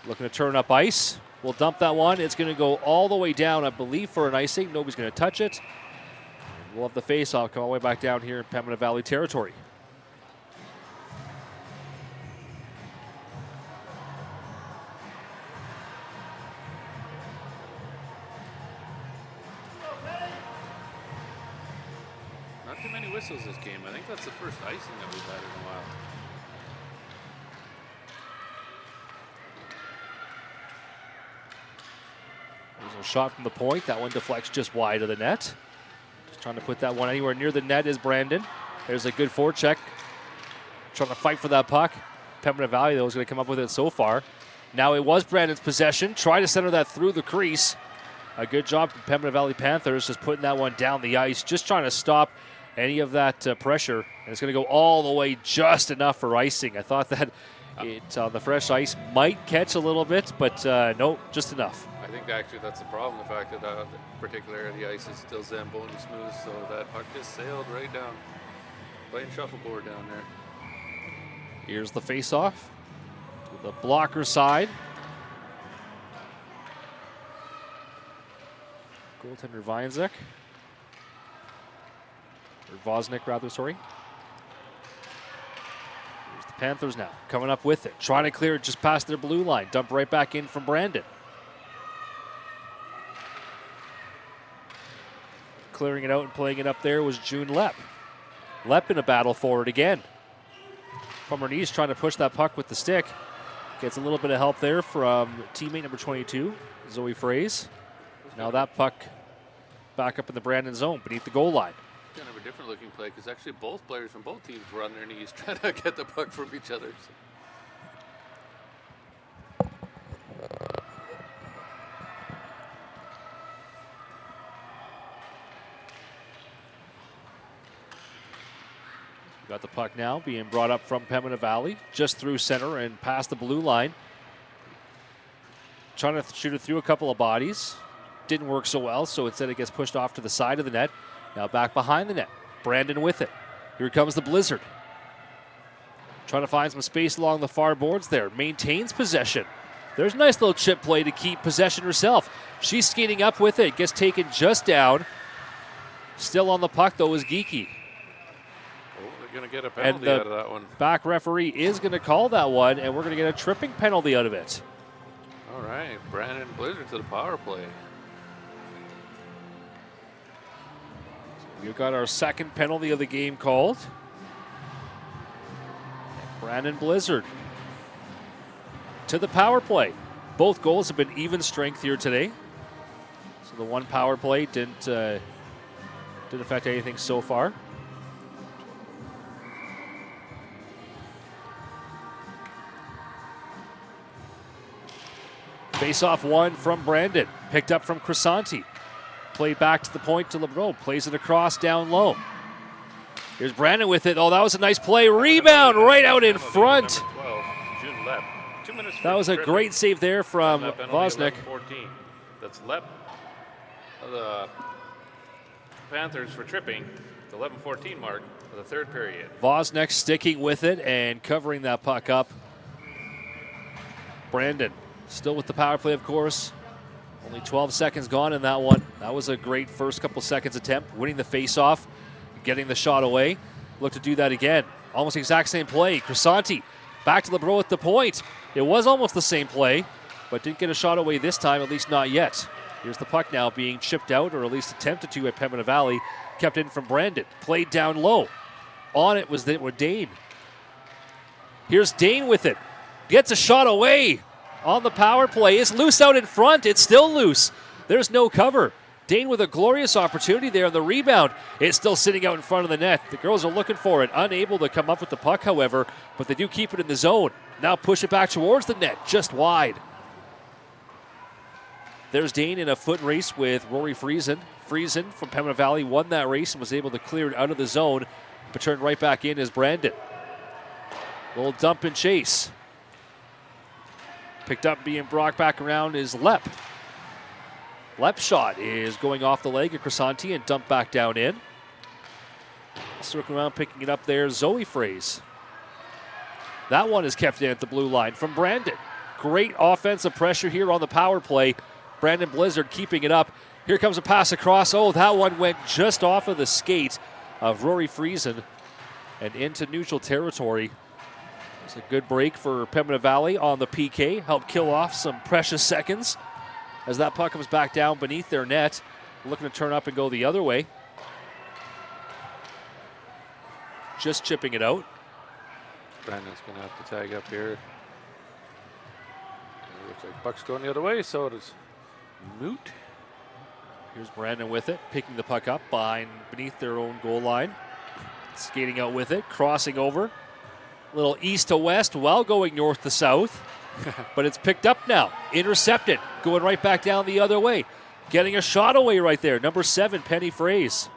Looking to turn up ice. We'll dump that one. It's going to go all the way down, I believe, for an icing. Nobody's going to touch it. We'll have the face-off come all the way back down here in Pembina Valley territory. Not too many whistles this game. I think that's the first icing that we've had in a while. There's a shot from the point. That one deflects just wide of the net. Just trying to put that one anywhere near the net is Brandon. There's a good forecheck. Trying to fight for that puck. Pembina Valley, though, is going to come up with it so far. Now it was Brandon's possession. Try to center that through the crease. A good job from Pembina Valley Panthers just putting that one down the ice. Just trying to stop any of that pressure. And it's going to go all the way just enough for icing. I thought that it on the fresh ice might catch a little bit, but no, just enough. I think actually that's the problem, the fact that the particular area of the ice is still Zamboni smooth, so that puck just sailed right down. Playing shuffleboard down there. Here's the face-off to the blocker side. Goaltender Voznik. Or Voznik, rather, sorry. Here's the Panthers now, coming up with it. Trying to clear it just past their blue line. Dump right back in from Brandon. Clearing it out and playing it up there was June Lepp. Lepp in a battle for it again. From her knees, trying to push that puck with the stick. Gets a little bit of help there from teammate number 22, Zoe Fraze. Now that puck back up in the Brandon zone beneath the goal line. Kind of a different looking play because actually both players from both teams were on their knees trying to get the puck from each other. Got the puck now being brought up from Pembina Valley, just through center and past the blue line. Trying to shoot it through a couple of bodies. Didn't work so well, so instead it gets pushed off to the side of the net. Now back behind the net. Brandon with it. Here comes the Blizzard. Trying to find some space along the far boards there. Maintains possession. There's a nice little chip play to keep possession herself. She's skating up with it. Gets taken just down. Still on the puck, though, is Geeky. Going to get a penalty out of that one. Back referee is going to call that one, and we're going to get a tripping penalty out of it. All right, Brandon Blizzard to the power play. We've got our second penalty of the game called. Brandon Blizzard to the power play. Both goals have been even strength here today. So the one power play didn't affect anything so far. Face-off one from Brandon. Picked up from Crisanti. Played back to the point to LeBron. Plays it across down low. Here's Brandon with it. Oh, that was a nice play. Rebound right out in front. 12, June Lepp. 2 minutes. That was a great save there from Voznik. 14. That's Lepp. The Panthers for tripping. The 11-14 mark of the third period. Voznik sticking with it and covering that puck up. Brandon still with the power play, of course. Only 12 seconds gone in that one. That was a great first couple seconds attempt. Winning the face-off, getting the shot away. Look to do that again. Almost the exact same play. Crisanti back to LeBron at the point. It was almost the same play, but didn't get a shot away this time, at least not yet. Here's the puck now being chipped out, or at least attempted to at Pembina Valley. Kept in from Brandon. Played down low. On it was Dane. Here's Dane with it. Gets a shot away. On the power play. It's loose out in front. It's still loose. There's no cover. Dane with a glorious opportunity there on the rebound. It's still sitting out in front of the net. The girls are looking for it. Unable to come up with the puck, however, but they do keep it in the zone. Now push it back towards the net, just wide. There's Dane in a foot race with Rory Friesen. Friesen from Pembina Valley won that race and was able to clear it out of the zone, but turned right back in as Brandon. Little dump and chase. Picked up, being brought back around is Lepp. Lepp's shot is going off the leg of Crisanti and dumped back down in. Circling around, picking it up there, Zoe Fraze. That one is kept in at the blue line from Brandon. Great offensive pressure here on the power play. Brandon Blizzard keeping it up. Here comes a pass across. Oh, that one went just off of the skate of Rory Friesen and into neutral territory. It's a good break for Pembina Valley on the PK. Helped kill off some precious seconds as that puck comes back down beneath their net. Looking to turn up and go the other way. Just chipping it out. Brandon's going to have to tag up here. It looks like puck's going the other way, so it is moot. Here's Brandon with it, picking the puck up beneath their own goal line. Skating out with it, crossing over. A little east to west while going north to south. But it's picked up now. Intercepted. Going right back down the other way. Getting a shot away right there. Number 7, Penny Fraze.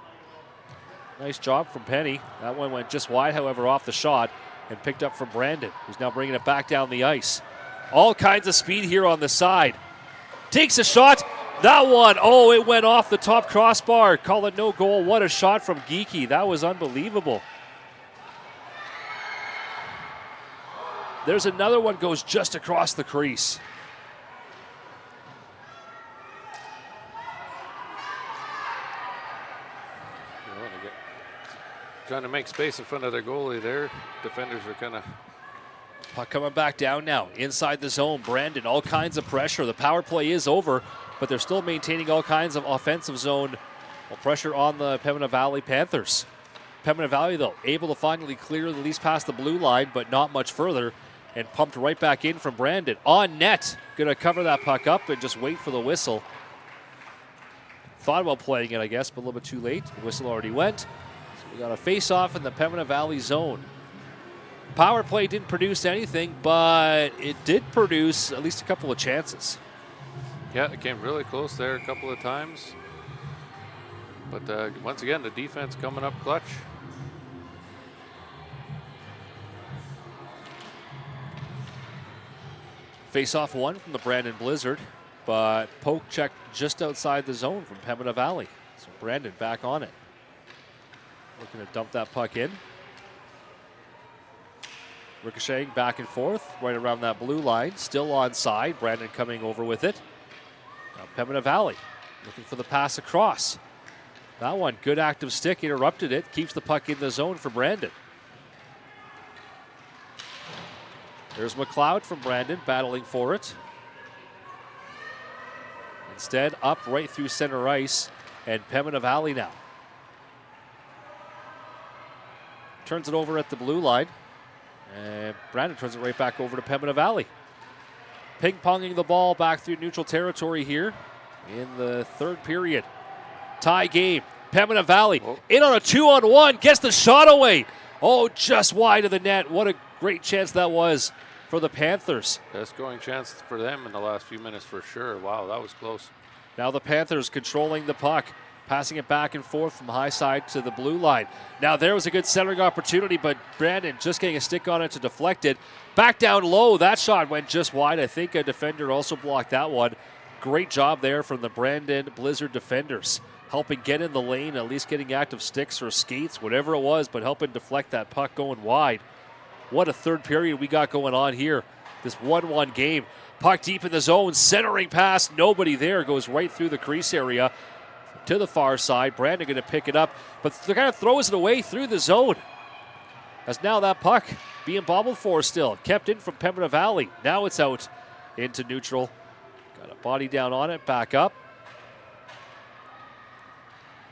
Nice job from Penny. That one went just wide, however, off the shot. And picked up from Brandon, who's now bringing it back down the ice. All kinds of speed here on the side. Takes a shot. That one, oh, it went off the top crossbar. Call it no goal. What a shot from Geeky. That was unbelievable. There's another one, goes just across the crease. Trying to make space in front of their goalie there. Defenders are kind of... Puck coming back down now, inside the zone. Brandon, all kinds of pressure. The power play is over, but they're still maintaining all kinds of offensive zone pressure on the Pembina Valley Panthers. Pembina Valley, though, able to finally clear at least past the blue line, but not much further, and pumped right back in from Brandon. On net, going to cover that puck up and just wait for the whistle. Thought about playing it, I guess, but a little bit too late. The whistle already went. So we got a face-off in the Pembina Valley zone. Power play didn't produce anything, but it did produce at least a couple of chances. Yeah, it came really close there a couple of times. But once again, the defense coming up clutch. Face-off one from the Brandon Blizzard, but poke check just outside the zone from Pembina Valley. So Brandon back on it. Looking to dump that puck in. Ricocheting back and forth, right around that blue line. Still onside. Brandon coming over with it. Now Pembina Valley looking for the pass across. That one, good active stick, interrupted it. Keeps the puck in the zone for Brandon. There's McLeod from Brandon, battling for it. Instead, up right through center ice, and Pembina Valley now. Turns it over at the blue line, and Brandon turns it right back over to Pembina Valley. Ping-ponging the ball back through neutral territory here in the third period. Tie game. Pembina Valley in on a 2-on-1, gets the shot away. Oh, just wide of the net. What a great chance that was for the Panthers. Best scoring chance for them in the last few minutes for sure. Wow, that was close. Now the Panthers controlling the puck, passing it back and forth from high side to the blue line. Now there was a good centering opportunity, but Brandon just getting a stick on it to deflect it. Back down low, that shot went just wide. I think a defender also blocked that one. Great job there from the Brandon Blizzard defenders, helping get in the lane, at least getting active sticks or skates, whatever it was, but helping deflect that puck going wide. What a third period we got going on here. This 1-1 game. Puck deep in the zone, centering pass, nobody there, goes right through the crease area to the far side. Brandon going to pick it up, but kind of throws it away through the zone. As now that puck being bobbled for still. Kept in from Pembina Valley. Now it's out into neutral. Got a body down on it, back up.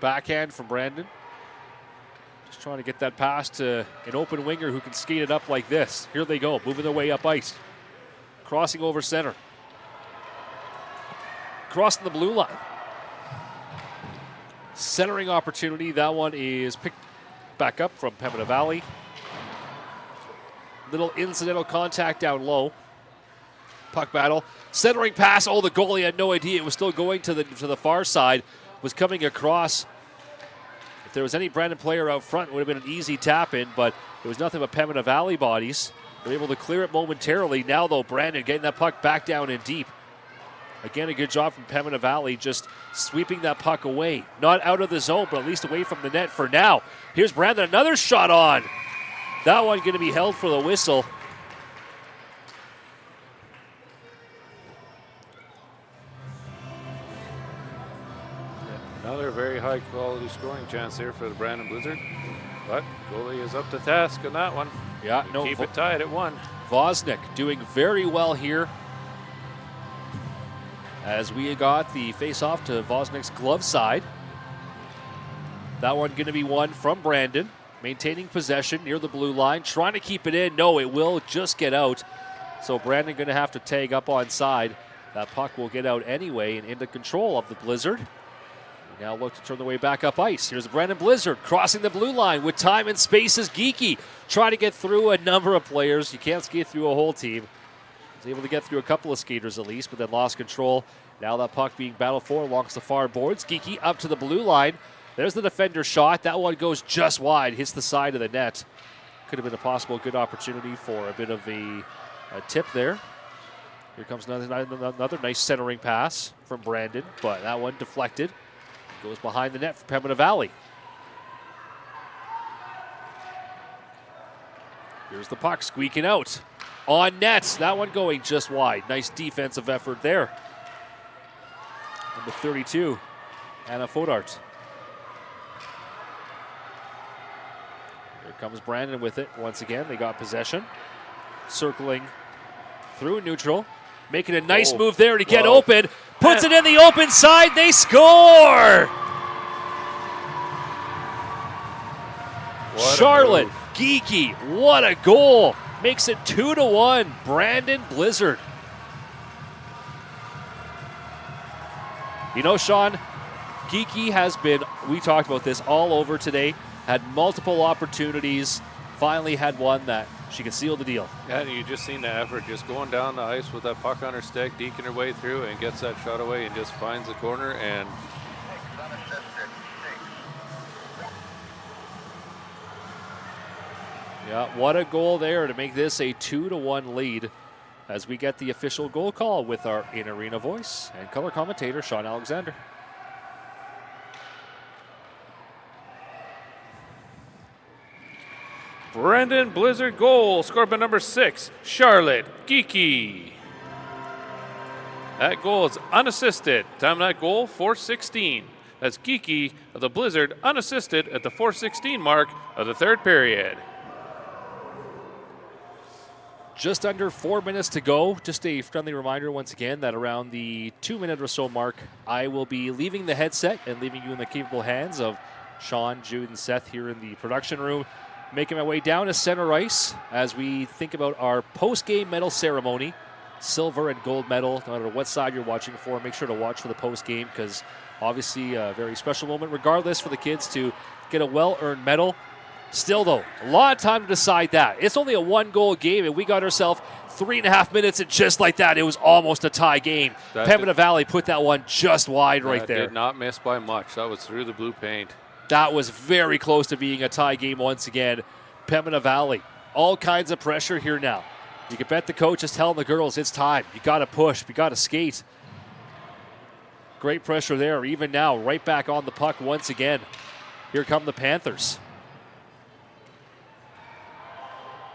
Backhand from Brandon. Just trying to get that pass to an open winger who can skate it up like this. Here they go, moving their way up ice. Crossing over center. Crossing the blue line. Centering opportunity. That one is picked back up from Pembina Valley. Little incidental contact down low. Puck battle. Centering pass. Oh, the goalie had no idea it was still going to the far side. Was coming across. If there was any Brandon player out front, it would have been an easy tap in, but it was nothing but Pembina Valley bodies. They're able to clear it momentarily. Now, though, Brandon getting that puck back down in deep. Again, a good job from Pembina Valley, just sweeping that puck away. Not out of the zone, but at least away from the net for now. Here's Brandon, another shot on. That one going to be held for the whistle. Another very high quality scoring chance here for the Brandon Blizzard. But goalie is up to task on that one. Yeah, no. Keep it tied at 1. Vosnik doing very well here. As we got the face-off to Vosnik's glove side. That one going to be won from Brandon. Maintaining possession near the blue line. Trying to keep it in. No, it will just get out. So Brandon going to have to tag up on side. That puck will get out anyway and into control of the Blizzard. We now look to turn the way back up ice. Here's Brandon Blizzard crossing the blue line with time and space is Geeky. Trying to get through a number of players. You can't skate through a whole team. Was able to get through a couple of skaters at least, but then lost control. Now that puck being battled for along the far boards. Geeky up to the blue line. There's the defender shot. That one goes just wide, hits the side of the net. Could have been a possible good opportunity for a bit of a tip there. Here comes another nice centering pass from Brandon, but that one deflected. Goes behind the net for Pembina Valley. Here's the puck squeaking out. on net. That one going just wide. Nice defensive effort there. Number 32, Anna Fodart. Here comes Brandon with it once again. They got possession. Circling through neutral. Making a nice move there to get open. Puts it in the open side. They score! Charlotte Geeky, what a goal. Makes it 2-1. Brandon Blizzard. You know, Sean, Geeky has been, we talked about this all over today, had multiple opportunities, finally had one that she could seal the deal. Yeah, and you just seen the effort, just going down the ice with that puck on her stick, deking her way through, and gets that shot away and just finds the corner. And yeah, what a goal there to make this a 2-1 lead as we get the official goal call with our in-arena voice and color commentator, Sean Alexander. Brandon Blizzard goal, scored by number 6, Charlotte Geeky. That goal is unassisted. Time of that goal, 4:16. That's Geeky of the Blizzard unassisted at the 4:16 mark of the third period. Just under 4 minutes to go. Just a friendly reminder once again that around the 2-minute or so mark, I will be leaving the headset and leaving you in the capable hands of Sean, Jude, and Seth here in the production room. Making my way down to center ice as we think about our post-game medal ceremony. Silver and gold medal, no matter what side you're watching for, make sure to watch for the post-game because obviously a very special moment regardless for the kids to get a well-earned medal. Still, though, a lot of time to decide that. It's only a one-goal game, and we got ourselves 3.5 minutes, and just like that, it was almost a tie game. Pembina Valley put that one just wide right there. Did not miss by much. That was through the blue paint. That was very close to being a tie game once again. Pembina Valley, all kinds of pressure here now. You can bet the coach is telling the girls it's time. You got to push. You got to skate. Great pressure there. Even now, right back on the puck once again. Here come the Panthers.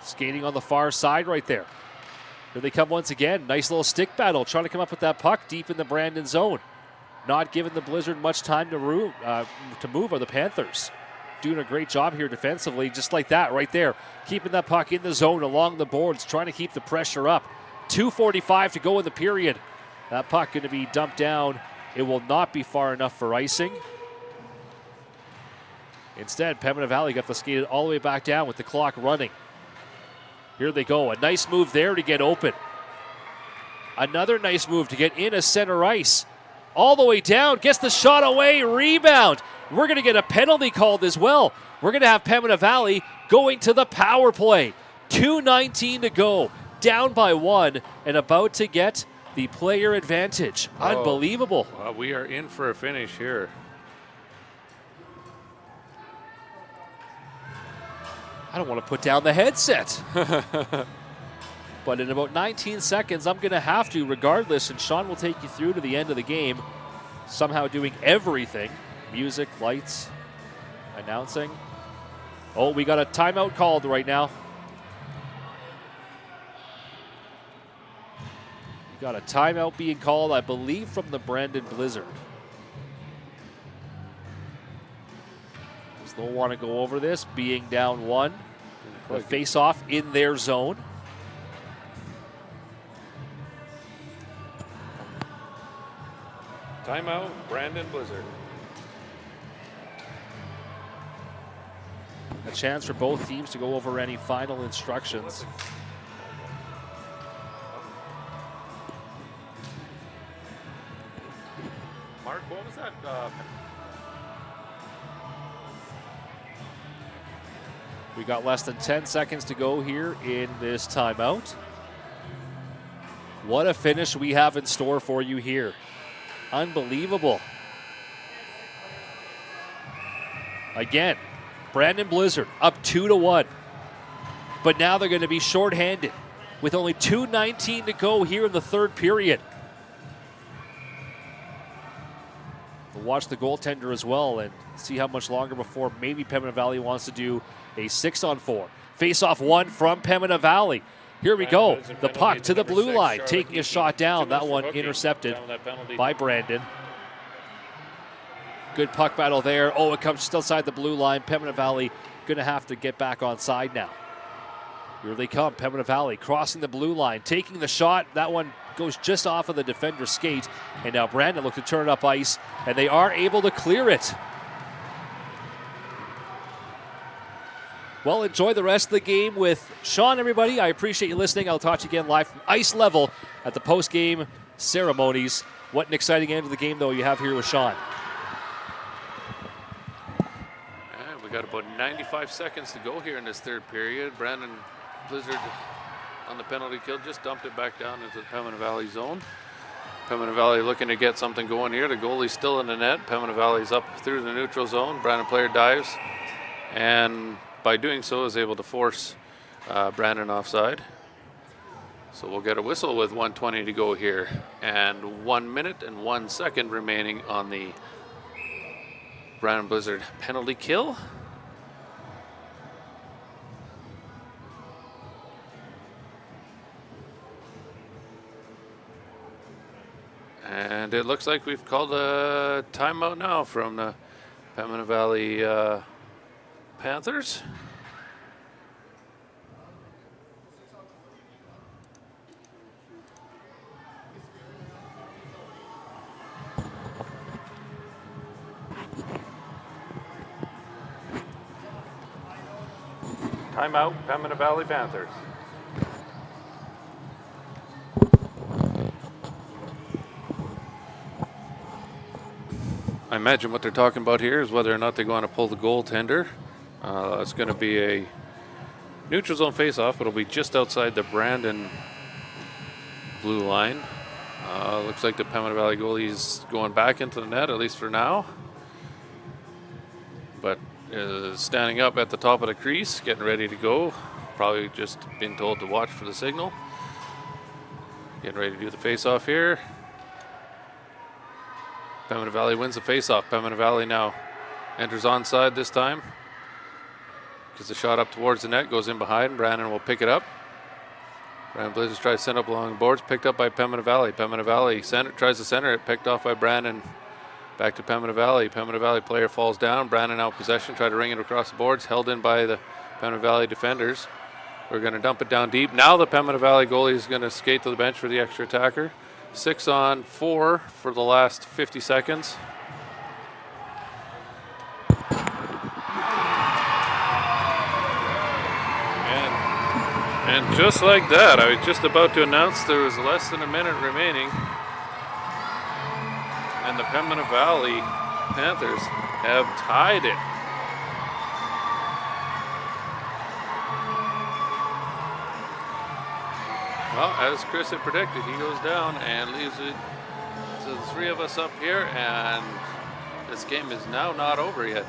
Skating on the far side right there. Here they come once again. Nice little stick battle, trying to come up with that puck deep in the Brandon zone. Not giving the Blizzard much time to move are the Panthers. Doing a great job here defensively, just like that right there. Keeping that puck in the zone along the boards, trying to keep the pressure up. 2:45 to go in the period. That puck going to be dumped down. It will not be far enough for icing. Instead, Pembina Valley got the skated all the way back down with the clock running. Here they go. A nice move there to get open. Another nice move to get in a center ice. All the way down, gets the shot away, rebound. We're going to get a penalty called as well. We're going to have Pembina Valley going to the power play. 2:19 to go, down by 1, and about to get the player advantage. Unbelievable. Well, we are in for a finish here. I don't want to put down the headset. But in about 19 seconds, I'm going to have to regardless, and Sean will take you through to the end of the game, somehow doing everything. Music, lights, announcing. Oh, we got a timeout called right now. We got a timeout being called, I believe, from the Brandon Blizzard. Still want to go over this, being down 1. The face-off in their zone. Timeout, Brandon Blizzard. A chance for both teams to go over any final instructions. Mark, what was that? We got less than 10 seconds to go here in this timeout. What a finish we have in store for you here. Unbelievable. Again, Brandon Blizzard up 2-1. But now they're going to be shorthanded with only 2:19 to go here in the third period. We'll watch the goaltender as well and see how much longer before maybe Pembina Valley wants to do a 6-on-4. Face-off 1 from Pembina Valley. Here we go. The puck to the blue line, taking a shot down. That one intercepted by Brandon. Good puck battle there. Oh, it comes just outside the blue line. Pembina Valley going to have to get back on side now. Here they come. Pembina Valley crossing the blue line, taking the shot. That one goes just off of the defender's skate. And now Brandon looks to turn it up ice, and they are able to clear it. Well, enjoy the rest of the game with Sean, everybody. I appreciate you listening. I'll talk to you again live from ice level at the post-game ceremonies. What an exciting end of the game, though, you have here with Sean. And we got about 95 seconds to go here in this third period. Brandon Blizzard on the penalty kill just dumped it back down into the Pembina Valley zone. Pembina Valley looking to get something going here. The goalie's still in the net. Pembina Valley's up through the neutral zone. Brandon player dives, and by doing so is able to force Brandon offside. So we'll get a whistle with 1:20 to go here, and 1 minute and 1 second remaining on the Brandon Blizzard penalty kill. And it looks like we've called a timeout now from the Pembina Valley Panthers. Timeout, Pembina Valley Panthers. I imagine what they're talking about here is whether or not they're going to pull the goaltender. It's going to be a neutral zone face-off. It'll be just outside the Brandon blue line. Looks like the Pembina Valley goalie is going back into the net, at least for now. But standing up at the top of the crease, getting ready to go. Probably just been told to watch for the signal. Getting ready to do the face-off here. Pembina Valley wins the face-off. Pembina Valley now enters onside this time. Gets the shot up towards the net, goes in behind. Brandon will pick it up. Brandon Blizzard tries to send up along the boards, picked up by Pembina Valley. Pembina Valley tries to center it, picked off by Brandon. Back to Pembina Valley. Pembina Valley player falls down. Brandon out possession, tried to ring it across the boards, held in by the Pembina Valley defenders. We're going to dump it down deep. Now the Pembina Valley goalie is going to skate to the bench for the extra attacker. 6-on-4 for the last 50 seconds. And just like that, I was just about to announce there was less than a minute remaining, and the Pembina Valley Panthers have tied it. Well, as Chris had predicted, he goes down and leaves it to the three of us up here, and this game is now not over yet.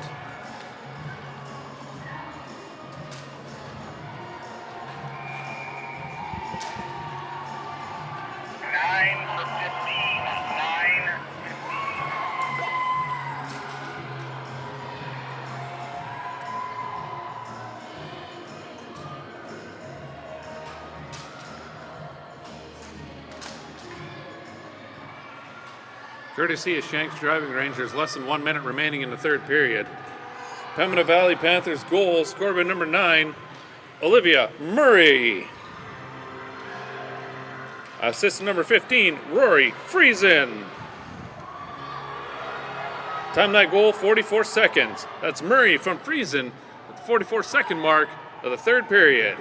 Courtesy of Shanks Driving Range, there's less than 1 minute remaining in the third period. Pembina Valley Panthers goal scored by number 9, Olivia Murray. Assist number 15, Rory Friesen. Time that goal, 44 seconds. That's Murray from Friesen at the 44-second mark of the third period.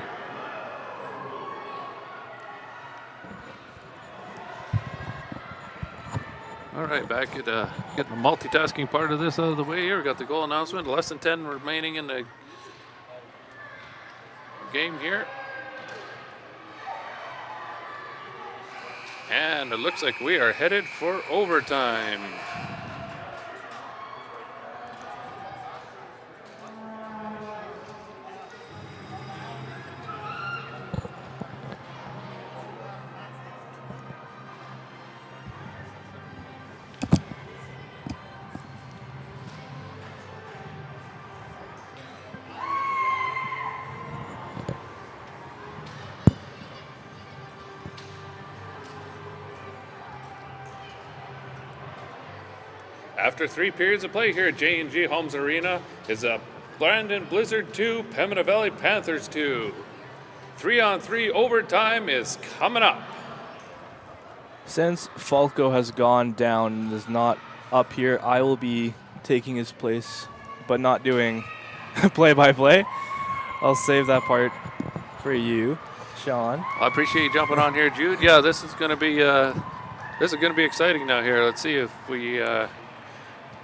All right, back at getting the multitasking part of this out of the way here. We got the goal announcement. Less than 10 remaining in the game here. And it looks like we are headed for overtime. After 3 periods of play here at J&G Homes Arena is a Brandon Blizzard 2, Pembina Valley Panthers 2. 3-on-3 overtime is coming up. Since Falco has gone down and is not up here, I will be taking his place, but not doing play-by-play. I'll save that part for you, Sean. I appreciate you jumping on here, Jude. Yeah, this is going to be exciting now here. Let's see if we are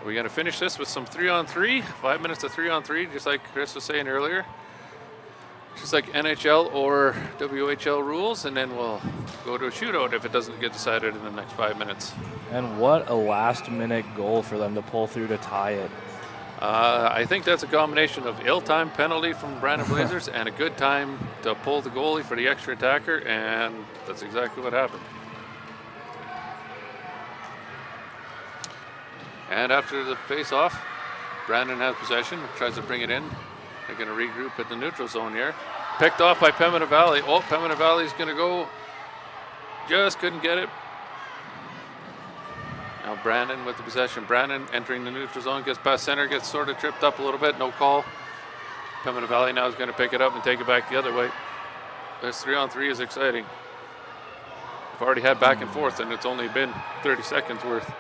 we going to finish this with some 3-on-3, 5 minutes of 3-on-3, just like Chris was saying earlier. Just like NHL or WHL rules, and then we'll go to a shootout if it doesn't get decided in the next 5 minutes. And what a last-minute goal for them to pull through to tie it. I think that's a combination of ill-timed penalty from Brandon Blazers and a good time to pull the goalie for the extra attacker, and that's exactly what happened. And after the face-off, Brandon has possession, tries to bring it in. They're going to regroup at the neutral zone here. Picked off by Pembina Valley. Oh, Pembina Valley's going to go. Just couldn't get it. Now Brandon with the possession. Brandon entering the neutral zone, gets past center, gets sort of tripped up a little bit. No call. Pembina Valley now is going to pick it up and take it back the other way. This 3-on-3 is exciting. We've already had back and forth, and it's only been 30 seconds worth.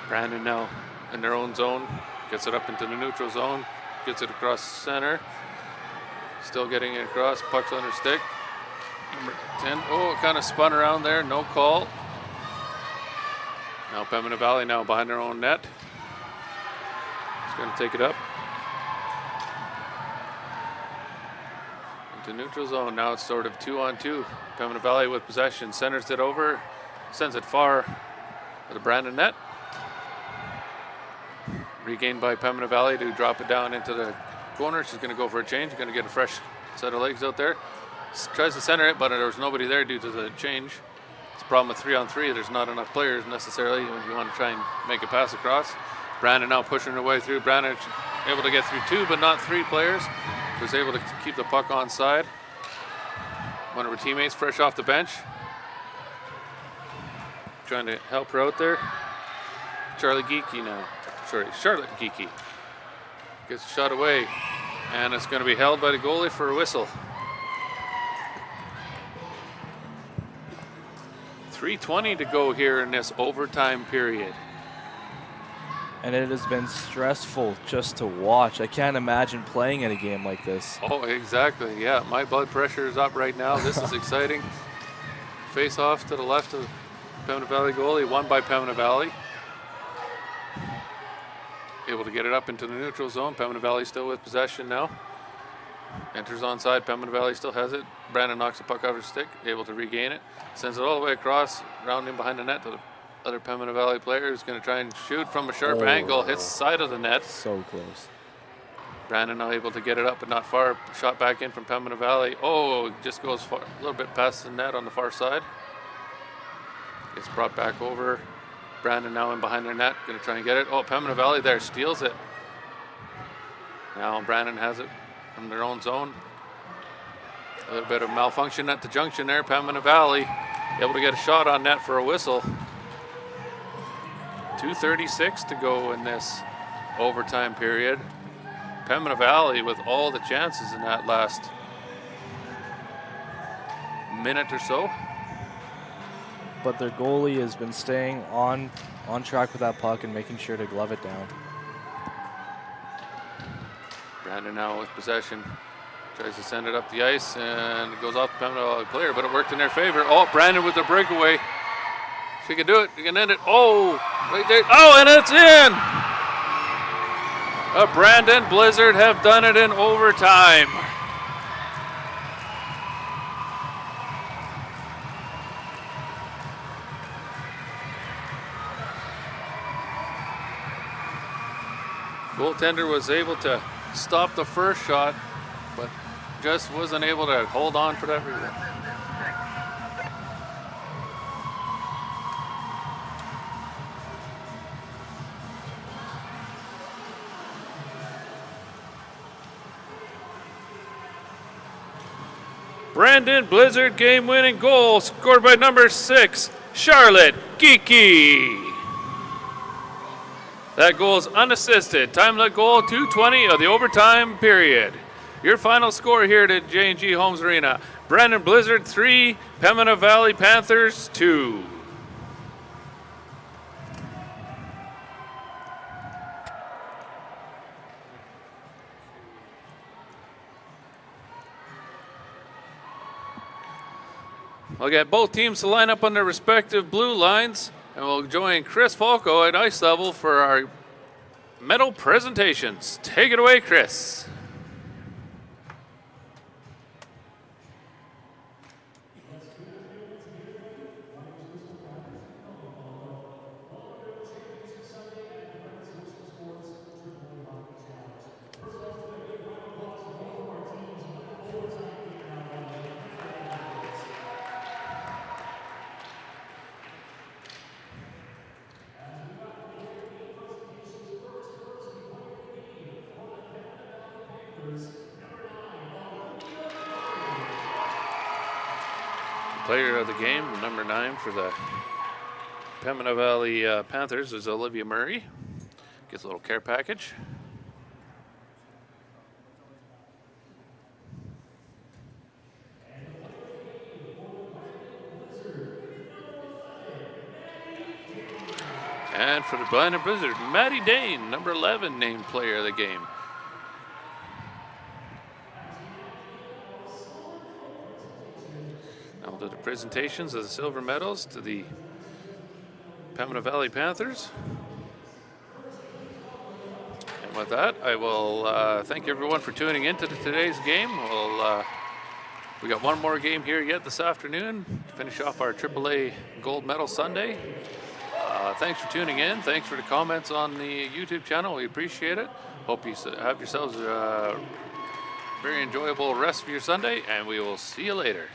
Brandon now in their own zone. Gets it up into the neutral zone. Gets it across center. Still getting it across. Puck's on her stick. Number 10. Oh, it kind of spun around there. No call. Now Pembina Valley now behind their own net. He's going to take it up. Into neutral zone. Now it's sort of 2-on-2. Pembina Valley with possession. Centers it over. Sends it far to the Brandon net. Regained by Pembina Valley to drop it down into the corner. She's going to go for a change. Going to get a fresh set of legs out there. Tries to center it, but there was nobody there due to the change. It's a problem with 3-on-3. There's not enough players necessarily when you want to try and make a pass across. Brandon now pushing her way through. Brandon able to get through 2, but not 3 players. Was able to keep the puck on side. One of her teammates fresh off the bench. Trying to help her out there. Charlotte Geeky gets shot away, and it's going to be held by the goalie for a whistle. 3:20 to go here in this overtime period. And it has been stressful just to watch. I can't imagine playing in a game like this. Oh, exactly. Yeah, my blood pressure is up right now. This is exciting. Face off to the left of Pembina Valley goalie, won by Pembina Valley. Able to get it up into the neutral zone. Pembina Valley still with possession now. Enters onside. Pembina Valley still has it. Brandon knocks the puck off her stick. Able to regain it. Sends it all the way across. Rounding behind the net to the other Pembina Valley player who's going to try and shoot from a sharp angle. Hits the side of the net. So close. Brandon now able to get it up, but not far. Shot back in from Pembina Valley. Oh, just goes far, a little bit past the net on the far side. Gets brought back over. Brandon now in behind their net, going to try and get it. Oh, Pembina Valley there, steals it. Now Brandon has it from their own zone. A little bit of malfunction at the junction there. Pembina Valley able to get a shot on net for a whistle. 2:36 to go in this overtime period. Pembina Valley with all the chances in that last minute or so. But their goalie has been staying on track with that puck and making sure to glove it down. Brandon now with possession. Tries to send it up the ice, and it goes off the Pembina player, but it worked in their favor. Oh, Brandon with the breakaway. She can do it. She can end it. Oh, right there. Oh, and it's in! Brandon Blizzard have done it in overtime. Goaltender was able to stop the first shot, but just wasn't able to hold on for that rebound. Brandon Blizzard game-winning goal scored by number 6, Charlotte Geeky. That goal is unassisted. Time limit goal 2:20 of the overtime period. Your final score here at J&G Homes Arena. Brandon Blizzard 3, Pembina Valley Panthers 2. We'll get both teams to line up on their respective blue lines, and we'll join Chris Falco at ice level for our medal presentations. Take it away, Chris. Player of the game, number 9 for the Pembina Valley Panthers is Olivia Murray. Gets a little care package. And for the Brandon Blizzard, Maddie Dane, number 11, named player of the game. Now we'll do the presentations of the silver medals to the Pembina Valley Panthers. And with that, I will thank everyone for tuning in to today's game. We got one more game here yet this afternoon to finish off our AAA Gold Medal Sunday. Thanks for tuning in. Thanks for the comments on the YouTube channel. We appreciate it. Hope you have yourselves a very enjoyable rest of your Sunday, and we will see you later.